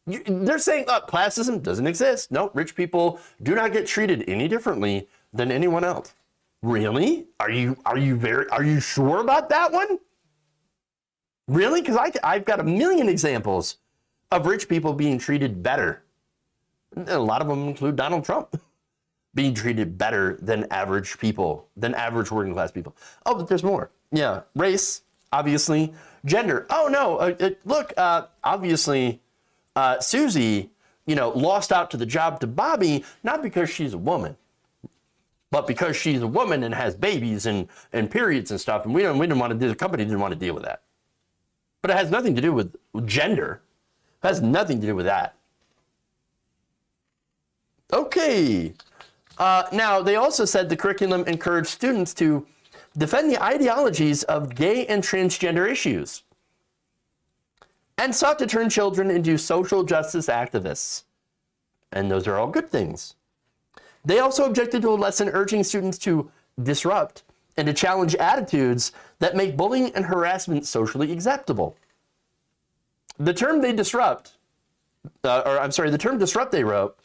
They're saying, classism doesn't exist. No, rich people do not get treated any differently than anyone else. Really? Are you sure about that one? Really? Because I've got a million examples of rich people being treated better. And a lot of them include Donald Trump being treated better than average people, than average working class people. Oh, but there's more. Yeah, race, obviously. Gender. Oh no, look, obviously Susie, lost out to the job to Bobby, not because she's a woman, but because she's a woman and has babies and periods and stuff. And we didn't want to do, the company didn't want to deal with that. But it has nothing to do with gender. It has nothing to do with that. Okay. Now, they also said the curriculum encouraged students to defend the ideologies of gay and transgender issues and sought to turn children into social justice activists. And those are all good things. They also objected to a lesson urging students to disrupt and to challenge attitudes that make bullying and harassment socially acceptable. The term the term disrupt, they wrote,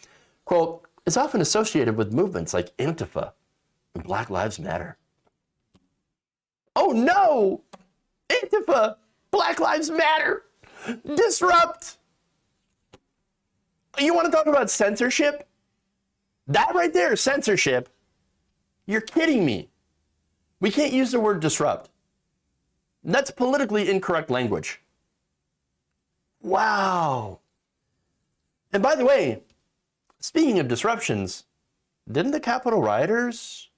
quote, is often associated with movements like Antifa and Black Lives Matter. Oh no! Antifa, Black Lives Matter, disrupt. You want to talk about censorship? That right there is censorship. You're kidding me. We can't use the word disrupt. That's politically incorrect language. Wow. And by the way, speaking of disruptions, didn't the Capitol rioters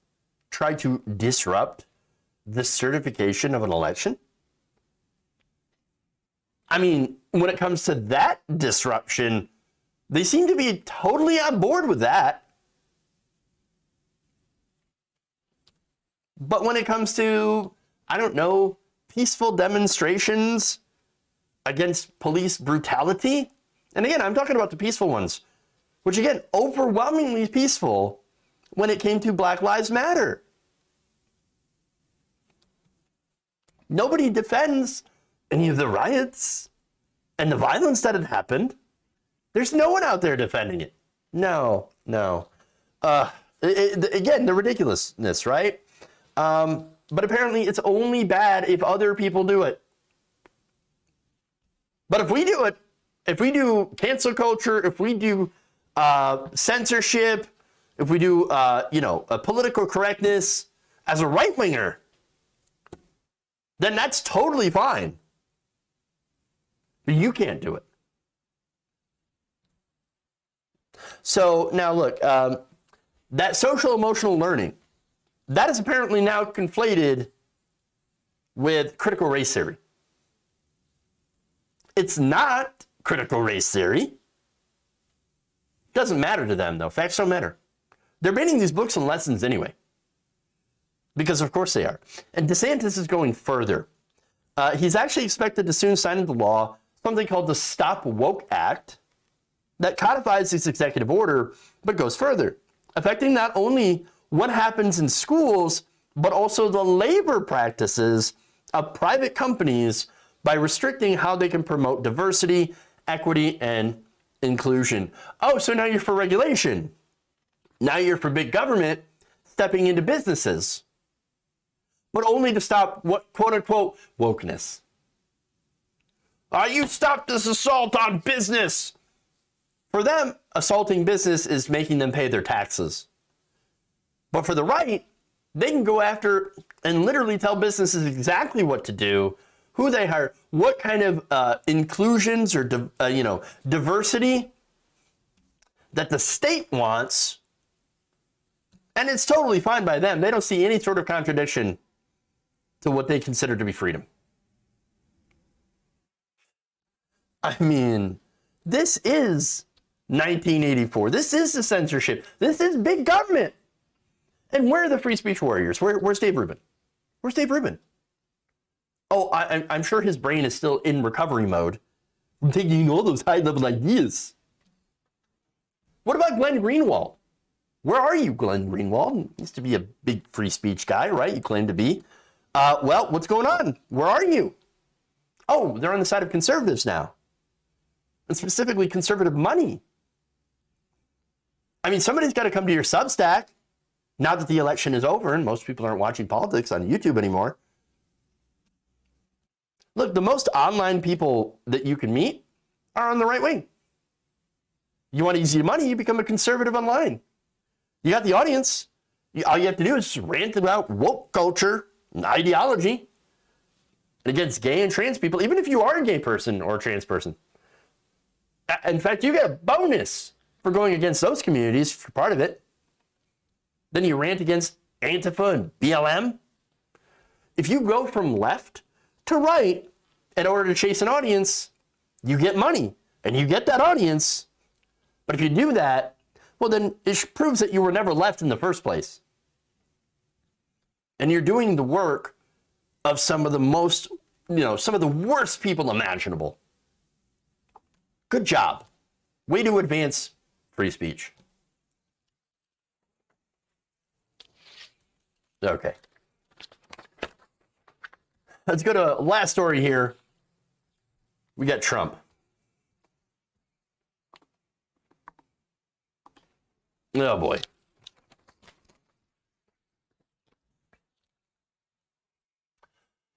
try to disrupt the certification of an election? I mean, when it comes to that disruption, they seem to be totally on board with that. But when it comes to, I don't know, peaceful demonstrations against police brutality, and again, I'm talking about the peaceful ones, which again, overwhelmingly peaceful when it came to Black Lives Matter. Nobody defends any of the riots and the violence that had happened. There's no one out there defending it. No. Again, the ridiculousness, right? But apparently it's only bad if other people do it. But if we do it, if we do cancel culture, if we do censorship, if we do, a political correctness as a right-winger, then that's totally fine. But you can't do it. So now look, that social emotional learning, that is apparently now conflated with critical race theory. It's not critical race theory. Doesn't matter to them though. Facts don't matter. They're banning these books and lessons anyway. Because of course they are. And DeSantis is going further. He's actually expected to soon sign into law something called the Stop Woke Act that codifies this executive order, but goes further, affecting not only what happens in schools, but also the labor practices of private companies by restricting how they can promote diversity, equity, and inclusion. Oh, so now you're for regulation. Now you're for big government stepping into businesses, but only to stop what quote unquote wokeness. You stop this assault on business. For them, assaulting business is making them pay their taxes. But for the right, they can go after and literally tell businesses exactly what to do, who they hire, what kind of inclusions or diversity that the state wants, and it's totally fine by them. They don't see any sort of contradiction to what they consider to be freedom. I mean, this is 1984. This is the censorship. This is big government. And where are the free speech warriors? Where's Dave Rubin? Where's Dave Rubin? Oh, I'm sure his brain is still in recovery mode from taking all those high-level ideas. What about Glenn Greenwald? Where are you, Glenn Greenwald? Used to be a big free speech guy, right? You claim to be. Well, what's going on? Where are you? Oh, they're on the side of conservatives now. And specifically conservative money. I mean, somebody's got to come to your Substack now that the election is over and most people aren't watching politics on YouTube anymore. Look, the most online people that you can meet are on the right wing. You want easy money, you become a conservative online. You got the audience. All you have to do is just rant about woke culture and ideology and against gay and trans people, even if you are a gay person or a trans person. In fact, you get a bonus for going against those communities for part of it. Then you rant against Antifa and BLM. If you go from left to right, in order to chase an audience, you get money and you get that audience. But if you do that, well, then it proves that you were never left in the first place. And you're doing the work of some of the most, some of the worst people imaginable. Good job. Way to advance free speech. Okay. Let's go to last story here. We got Trump. Oh boy.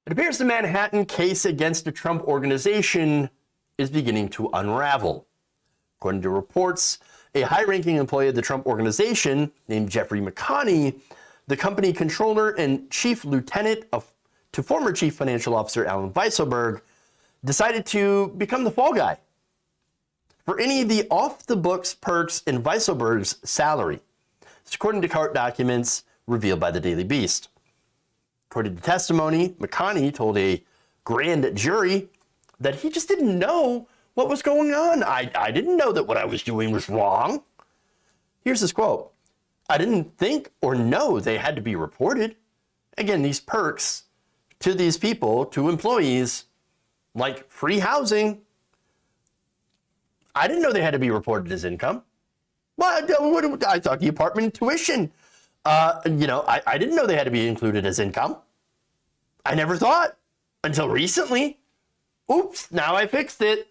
It appears the Manhattan case against the Trump organization is beginning to unravel. According to reports, a high-ranking employee of the Trump organization named Jeffrey McConney, the company controller and chief lieutenant to former chief financial officer Alan Weisselberg, decided to become the fall guy for any of the off-the-books perks in Weisselberg's salary. It's according to court documents revealed by the Daily Beast. According to testimony, McConney told a grand jury that he just didn't know what was going on. I didn't know that what I was doing was wrong. Here's his quote. I didn't think or know they had to be reported. Again, these perks to these people, to employees, like free housing, I didn't know they had to be reported as income. Well, I thought the apartment tuition, I didn't know they had to be included as income. I never thought until recently. Oops, now I fixed it.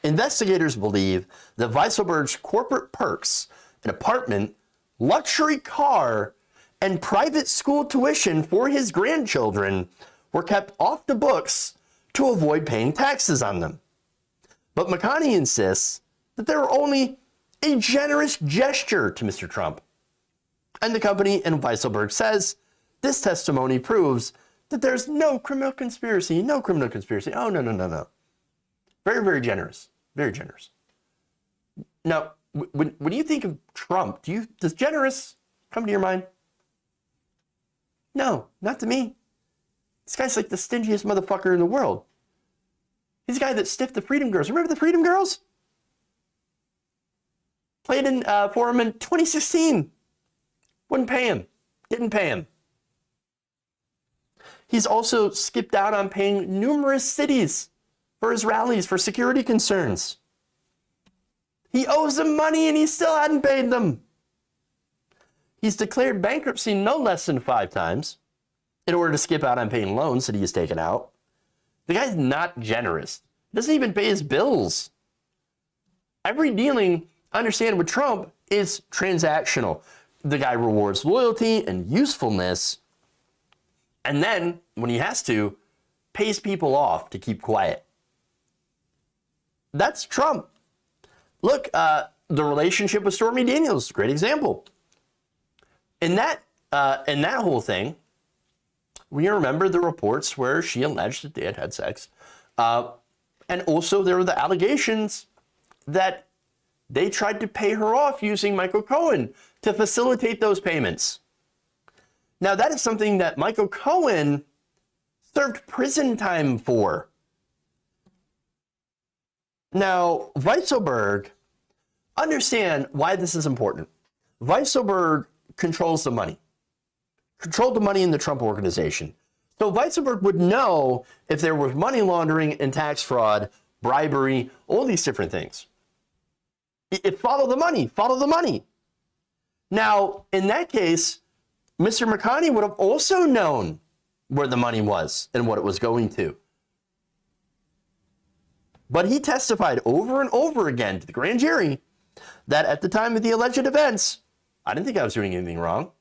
Investigators believe that Weisselberg's corporate perks, an apartment, luxury car, and private school tuition for his grandchildren were kept off the books to avoid paying taxes on them. But McConney insists that they were only a generous gesture to Mr. Trump. And the company and Weisselberg says this testimony proves that there's no criminal conspiracy. Oh, no. Very, very generous. Very generous. Now, when you think of Trump, does generous come to your mind? No, not to me. This guy's like the stingiest motherfucker in the world. He's the guy that stiffed the Freedom Girls. Remember the Freedom Girls? Played for him in 2016. Wouldn't pay him. Didn't pay him. He's also skipped out on paying numerous cities for his rallies for security concerns. He owes them money and he still hadn't paid them. He's declared bankruptcy no less than 5 times in order to skip out on paying loans that he has taken out. The guy's not generous. He doesn't even pay his bills. Every dealing, understand, with Trump is transactional. The guy rewards loyalty and usefulness, and then, when he has to, pays people off to keep quiet. That's Trump. Look, the relationship with Stormy Daniels, great example. In that whole thing, we remember the reports where she alleged that they had had sex. And also there were the allegations that they tried to pay her off using Michael Cohen to facilitate those payments. Now, that is something that Michael Cohen served prison time for. Now, Weisselberg, understand why this is important. Weisselberg controls the money. Controlled the money in the Trump organization. So Weisselberg would know if there was money laundering and tax fraud, bribery, all these different things. It follow the money. Now, in that case, Mr. McConney would have also known where the money was and what it was going to. But he testified over and over again to the grand jury that at the time of the alleged events, I didn't think I was doing anything wrong.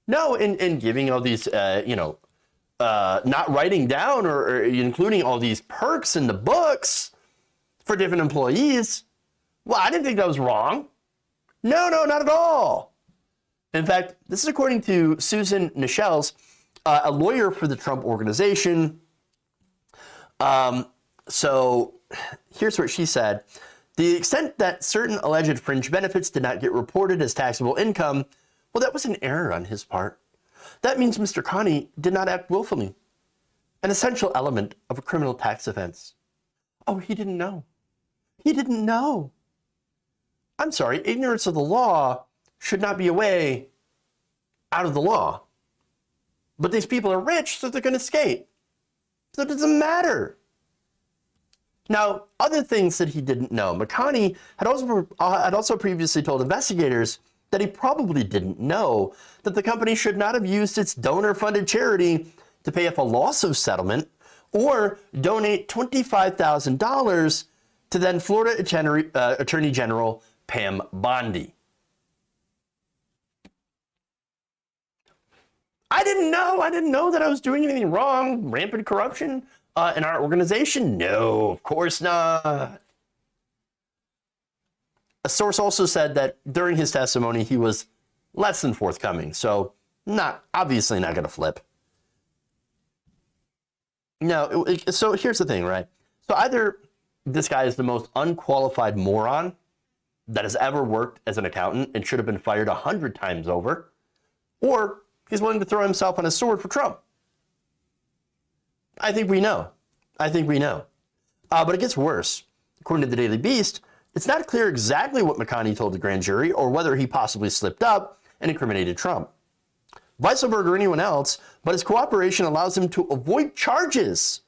No, in giving all these, not writing down or including all these perks in the books for different employees. Well, I didn't think that was wrong. No, not at all. In fact, this is according to Susan Nischels, a lawyer for the Trump organization. So here's what she said. The extent that certain alleged fringe benefits did not get reported as taxable income, well, that was an error on his part. That means Mr. Connie did not act willfully. an essential element of a criminal tax offense. Oh, he didn't know. He didn't know. I'm sorry, ignorance of the law should not be a way out of the law. But these people are rich, so they're going to skate. So it doesn't matter. Now, other things that he didn't know. McConney had also previously told investigators that he probably didn't know that the company should not have used its donor-funded charity to pay off a lawsuit settlement or donate $25,000 to then Florida Attorney General Pam Bondi. I didn't know that I was doing anything wrong. Rampant corruption in our organization? No, of course not. A source also said that during his testimony, he was less than forthcoming. So obviously not going to flip. No, so here's the thing, right? So either this guy is the most unqualified moron that has ever worked as an accountant and should have been fired 100 times over, or he's willing to throw himself on a sword for Trump. I think we know. But it gets worse. According to the Daily Beast, it's not clear exactly what McConney told the grand jury or whether he possibly slipped up and incriminated Trump, Weisselberg, or anyone else, but his cooperation allows him to avoid charges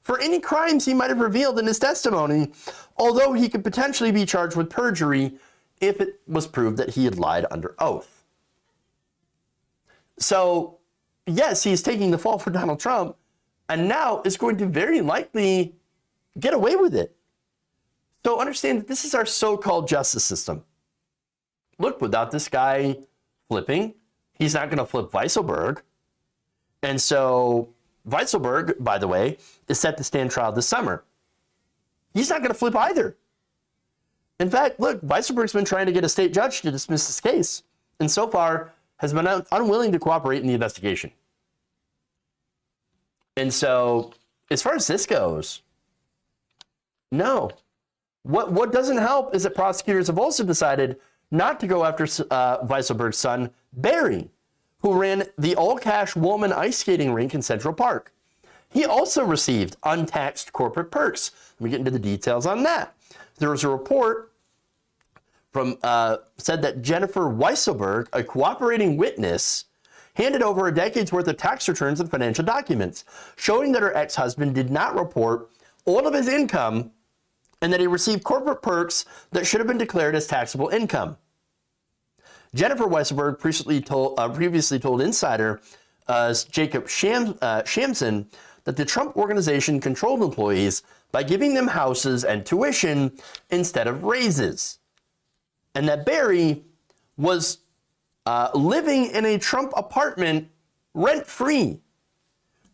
for any crimes he might have revealed in his testimony, although he could potentially be charged with perjury if it was proved that he had lied under oath. So, yes, he's taking the fall for Donald Trump, and now is going to very likely get away with it. So understand that this is our so-called justice system. Look, without this guy flipping, he's not going to flip Weisselberg. And so Weisselberg, by the way, is set to stand trial this summer. He's not going to flip either. In fact, look, Weisselberg's been trying to get a state judge to dismiss this case, and so far has been unwilling to cooperate in the investigation. And so, as far as this goes, no. What doesn't help is that prosecutors have also decided not to go after Weisselberg's son, Barry, who ran the all-cash Woolman ice skating rink in Central Park. He also received untaxed corporate perks. Let me get into the details on that. There was a report from said that Jennifer Weisselberg, a cooperating witness, handed over a decade's worth of tax returns and financial documents, showing that her ex-husband did not report all of his income and that he received corporate perks that should have been declared as taxable income. Jennifer Weisselberg previously told Insider Jacob Shamson that the Trump organization controlled employees by giving them houses and tuition instead of raises, and that Barry was living in a Trump apartment rent-free.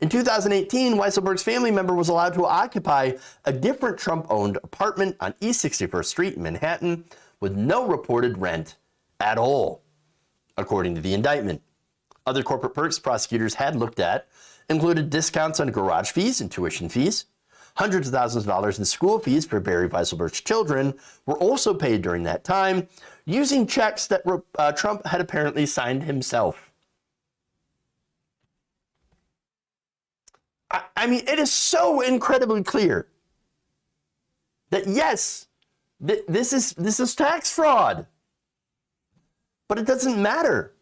In 2018, Weisselberg's family member was allowed to occupy a different Trump-owned apartment on East 61st Street in Manhattan with no reported rent at all, according to the indictment. Other corporate perks prosecutors had looked at included discounts on garage fees and tuition fees. Hundreds of thousands of dollars in school fees for Barry Weisselberg's children were also paid during that time, using checks that Trump had apparently signed himself. I mean, it is so incredibly clear that yes, this is tax fraud, but it doesn't matter.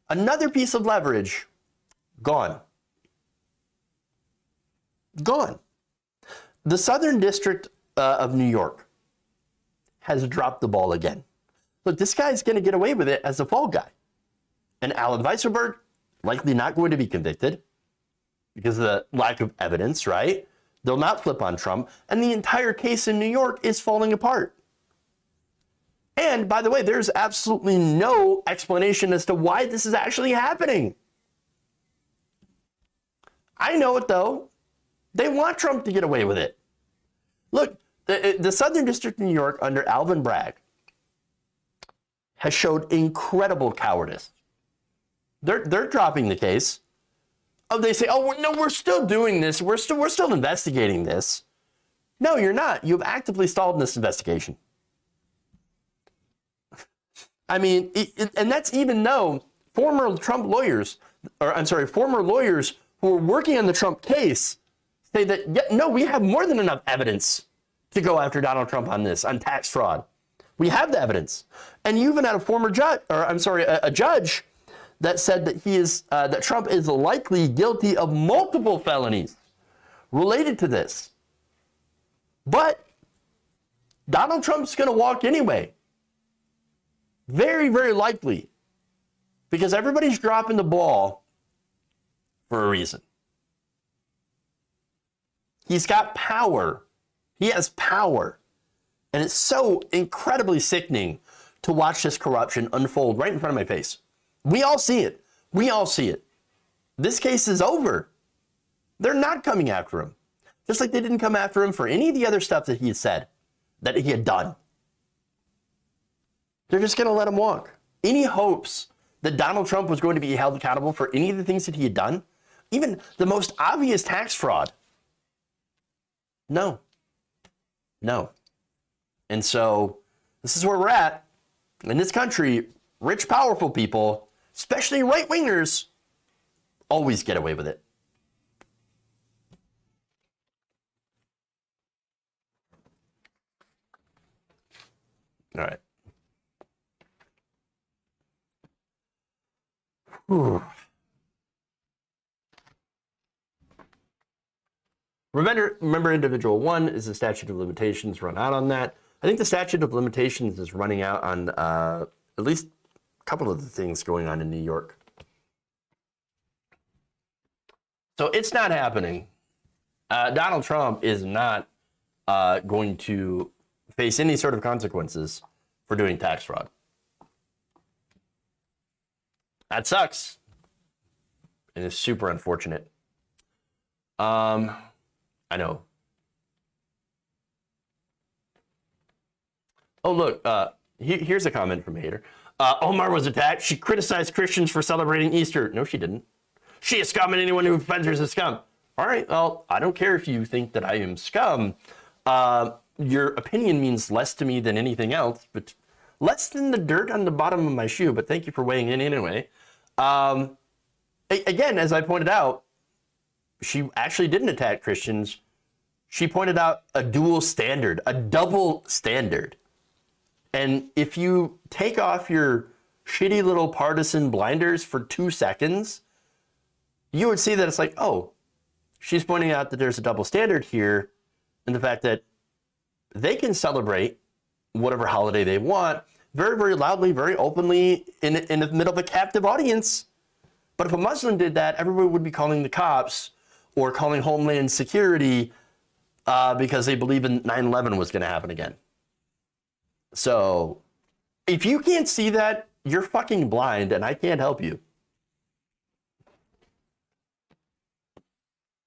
Another piece of leverage, gone. Gone. The Southern District of New York has dropped the ball again. Look, this guy's going to get away with it as the fall guy. And Alan Weisselberg, likely not going to be convicted because of the lack of evidence, right? They'll not flip on Trump. And the entire case in New York is falling apart. And by the way, there's absolutely no explanation as to why this is actually happening. I know it though. They want Trump to get away with it. Look, the Southern District of New York under Alvin Bragg has showed incredible cowardice. They're dropping the case. Oh, they say, oh, no, we're still doing this. We're still investigating this. No, you're not. You've actively stalled in this investigation. I mean, and that's even though former lawyers who are working on the Trump case say that, yeah, no, we have more than enough evidence to go after Donald Trump on this, on tax fraud. We have the evidence. And you even had a former judge, or I'm sorry, a judge that said that that Trump is likely guilty of multiple felonies related to this. But Donald Trump's going to walk anyway. Very, very likely. Because everybody's dropping the ball for a reason. He's got power. He has power. And it's so incredibly sickening to watch this corruption unfold right in front of my face. We all see it. We all see it. This case is over. They're not coming after him. Just like they didn't come after him for any of the other stuff that he had said, that he had done. They're just going to let him walk. Any hopes that Donald Trump was going to be held accountable for any of the things that he had done, even the most obvious tax fraud, no. No. And so this is where we're at. In this country, rich, powerful people, especially right-wingers, always get away with it. All right. Whew. Remember, individual 1 is the statute of limitations run out on that. I think the statute of limitations is running out on at least a couple of the things going on in New York. So it's not happening. Donald Trump is not going to face any sort of consequences for doing tax fraud. That sucks. And it's super unfortunate. I know. Oh, look, here's a comment from a hater. Omar was attacked. She criticized Christians for celebrating Easter. No, she didn't. She is scum, and anyone who offends her is a scum. All right, well, I don't care if you think that I am scum. Your opinion means less to me than anything else, but less than the dirt on the bottom of my shoe, but thank you for weighing in anyway. Again, as I pointed out, she actually didn't attack Christians. She pointed out a dual standard, a double standard. And if you take off your shitty little partisan blinders for 2 seconds, you would see that it's like, oh, she's pointing out that there's a double standard here, and the fact that they can celebrate whatever holiday they want very, very loudly, very openly in the middle of a captive audience. But if a Muslim did that, everybody would be calling the cops or calling Homeland Security because they believe in 9/11 was going to happen again. So if you can't see that, you're fucking blind, and I can't help you.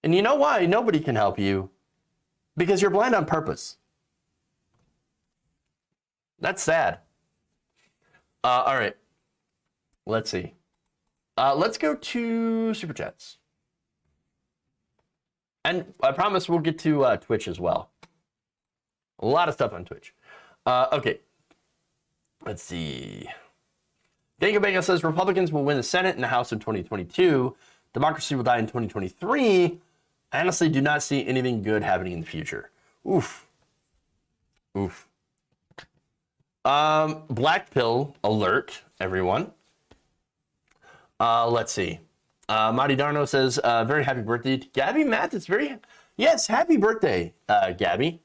And you know why nobody can help you? Because you're blind on purpose. That's sad. All right. Let's see. Let's go to Super Chats. And I promise we'll get to Twitch as well. A lot of stuff on Twitch. Okay. Let's see. Daniel Bega says Republicans will win the Senate and the House in 2022. Democracy will die in 2023. I honestly do not see anything good happening in the future. Oof. Oof. Black pill alert, everyone. Let's see. Madi Darno says, very happy birthday to Gabby Mathis. Yes, happy birthday, Gabby.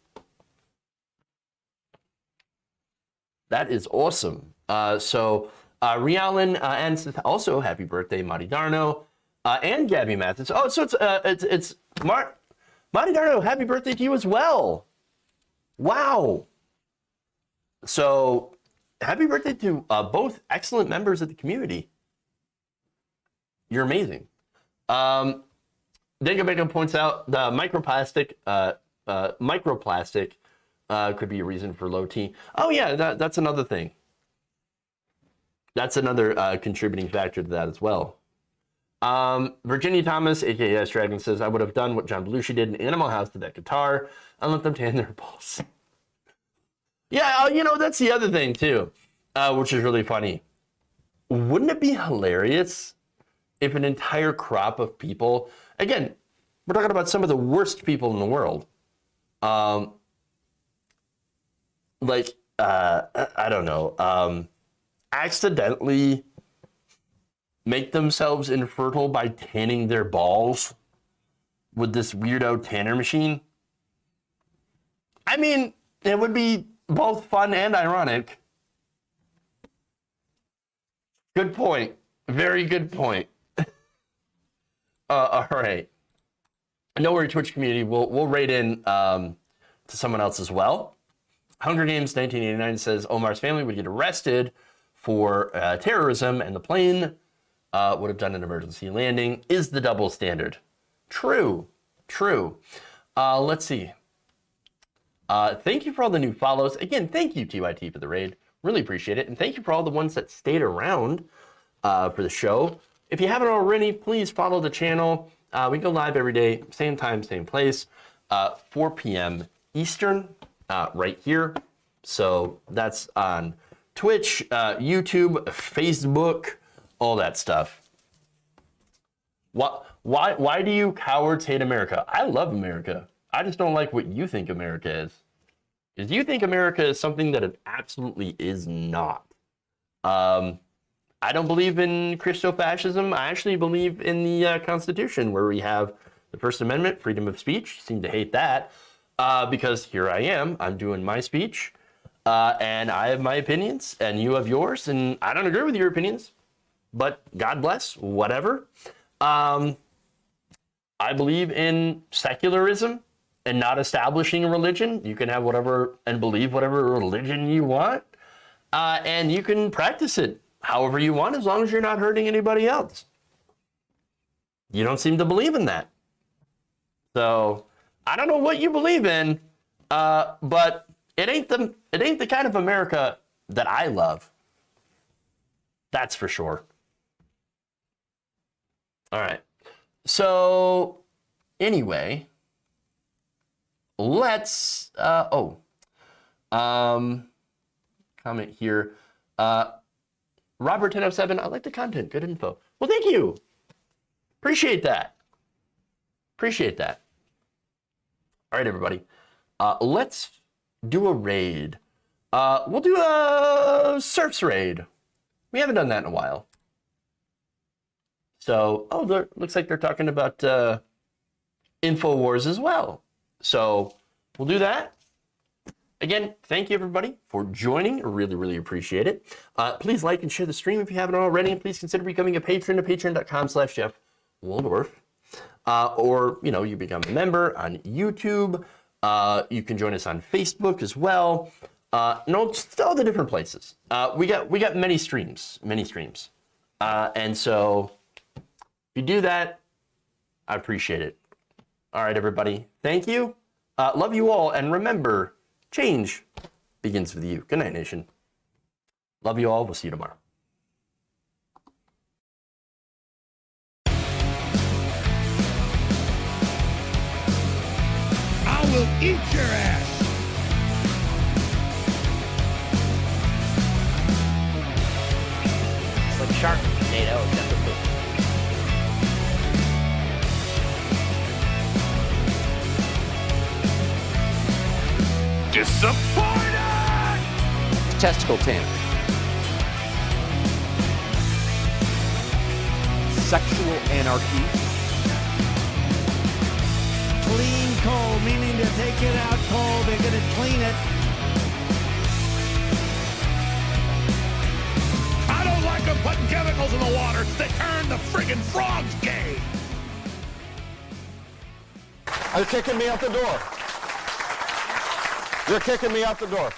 That is awesome. Rialan and also happy birthday, Madi Darno, and Gabby Mathis. Oh, so it's Madi Darno, happy birthday to you as well. Wow. So, happy birthday to both excellent members of the community. You're amazing. Denga Bacon points out the microplastic could be a reason for low T. Oh yeah, that's another thing. That's another contributing factor to that as well. Virginia Thomas, aka S Dragon, says, I would have done what John Belushi did in Animal House to that guitar and let them tan their balls. Yeah, that's the other thing too, which is really funny. Wouldn't it be hilarious if an entire crop of people, again, we're talking about some of the worst people in the world, I don't know, accidentally make themselves infertile by tanning their balls with this weirdo tanner machine. I mean, it would be both fun and ironic. Good point. Very good point. All right. No worry, Twitch community. We'll rate in to someone else as well. Hunger Games 1989 says Omar's family would get arrested for terrorism, and the plane would have done an emergency landing. Is the double standard? True. Let's see. Thank you for all the new follows. Again, thank you, TYT, for the raid. Really appreciate it. And thank you for all the ones that stayed around for the show. If you haven't already, please follow the channel. We go live every day, same time, same place, 4 p.m. Eastern, right here. So that's on Twitch, YouTube, Facebook, all that stuff. Why do you cowards hate America? I love America. I just don't like what you think America is. Because you think America is something that it absolutely is not. I don't believe in Christo-fascism. I actually believe in the Constitution, where we have the First Amendment, freedom of speech. You seem to hate that because here I am. I'm doing my speech, and I have my opinions, and you have yours, and I don't agree with your opinions, but God bless, whatever. I believe in secularism and not establishing a religion. You can have whatever and believe whatever religion you want, and you can practice it however you want, as long as you're not hurting anybody else. You don't seem to believe in that. So I don't know what you believe in, but it ain't the kind of America that I love. That's for sure. All right. So anyway, let's comment here. Robert 1007, I like the content, good info. Well, thank you. Appreciate that. All right, everybody. Let's do a raid. We'll do a Surfs raid. We haven't done that in a while. So, looks like they're talking about InfoWars as well. So, we'll do that. Again, thank you, everybody, for joining. Really, really appreciate it. Please like and share the stream if you haven't already, and please consider becoming a patron at patreon.com/JeffWaldorf. Or, you become a member on YouTube. You can join us on Facebook as well. Just all the different places. We got many streams. And so, if you do that, I appreciate it. All right, everybody. Thank you. Love you all. And remember, change begins with you. Good night, nation. Love you all. We'll see you tomorrow. I will eat your ass. It's like Sharknado, except for food. Disappointed! Testicle tan. Sexual anarchy. Clean coal, meaning to take it out cold, they're gonna clean it. I don't like them putting chemicals in the water. They turn the friggin' frogs gay. They're kicking me out the door. They're kicking me out the door.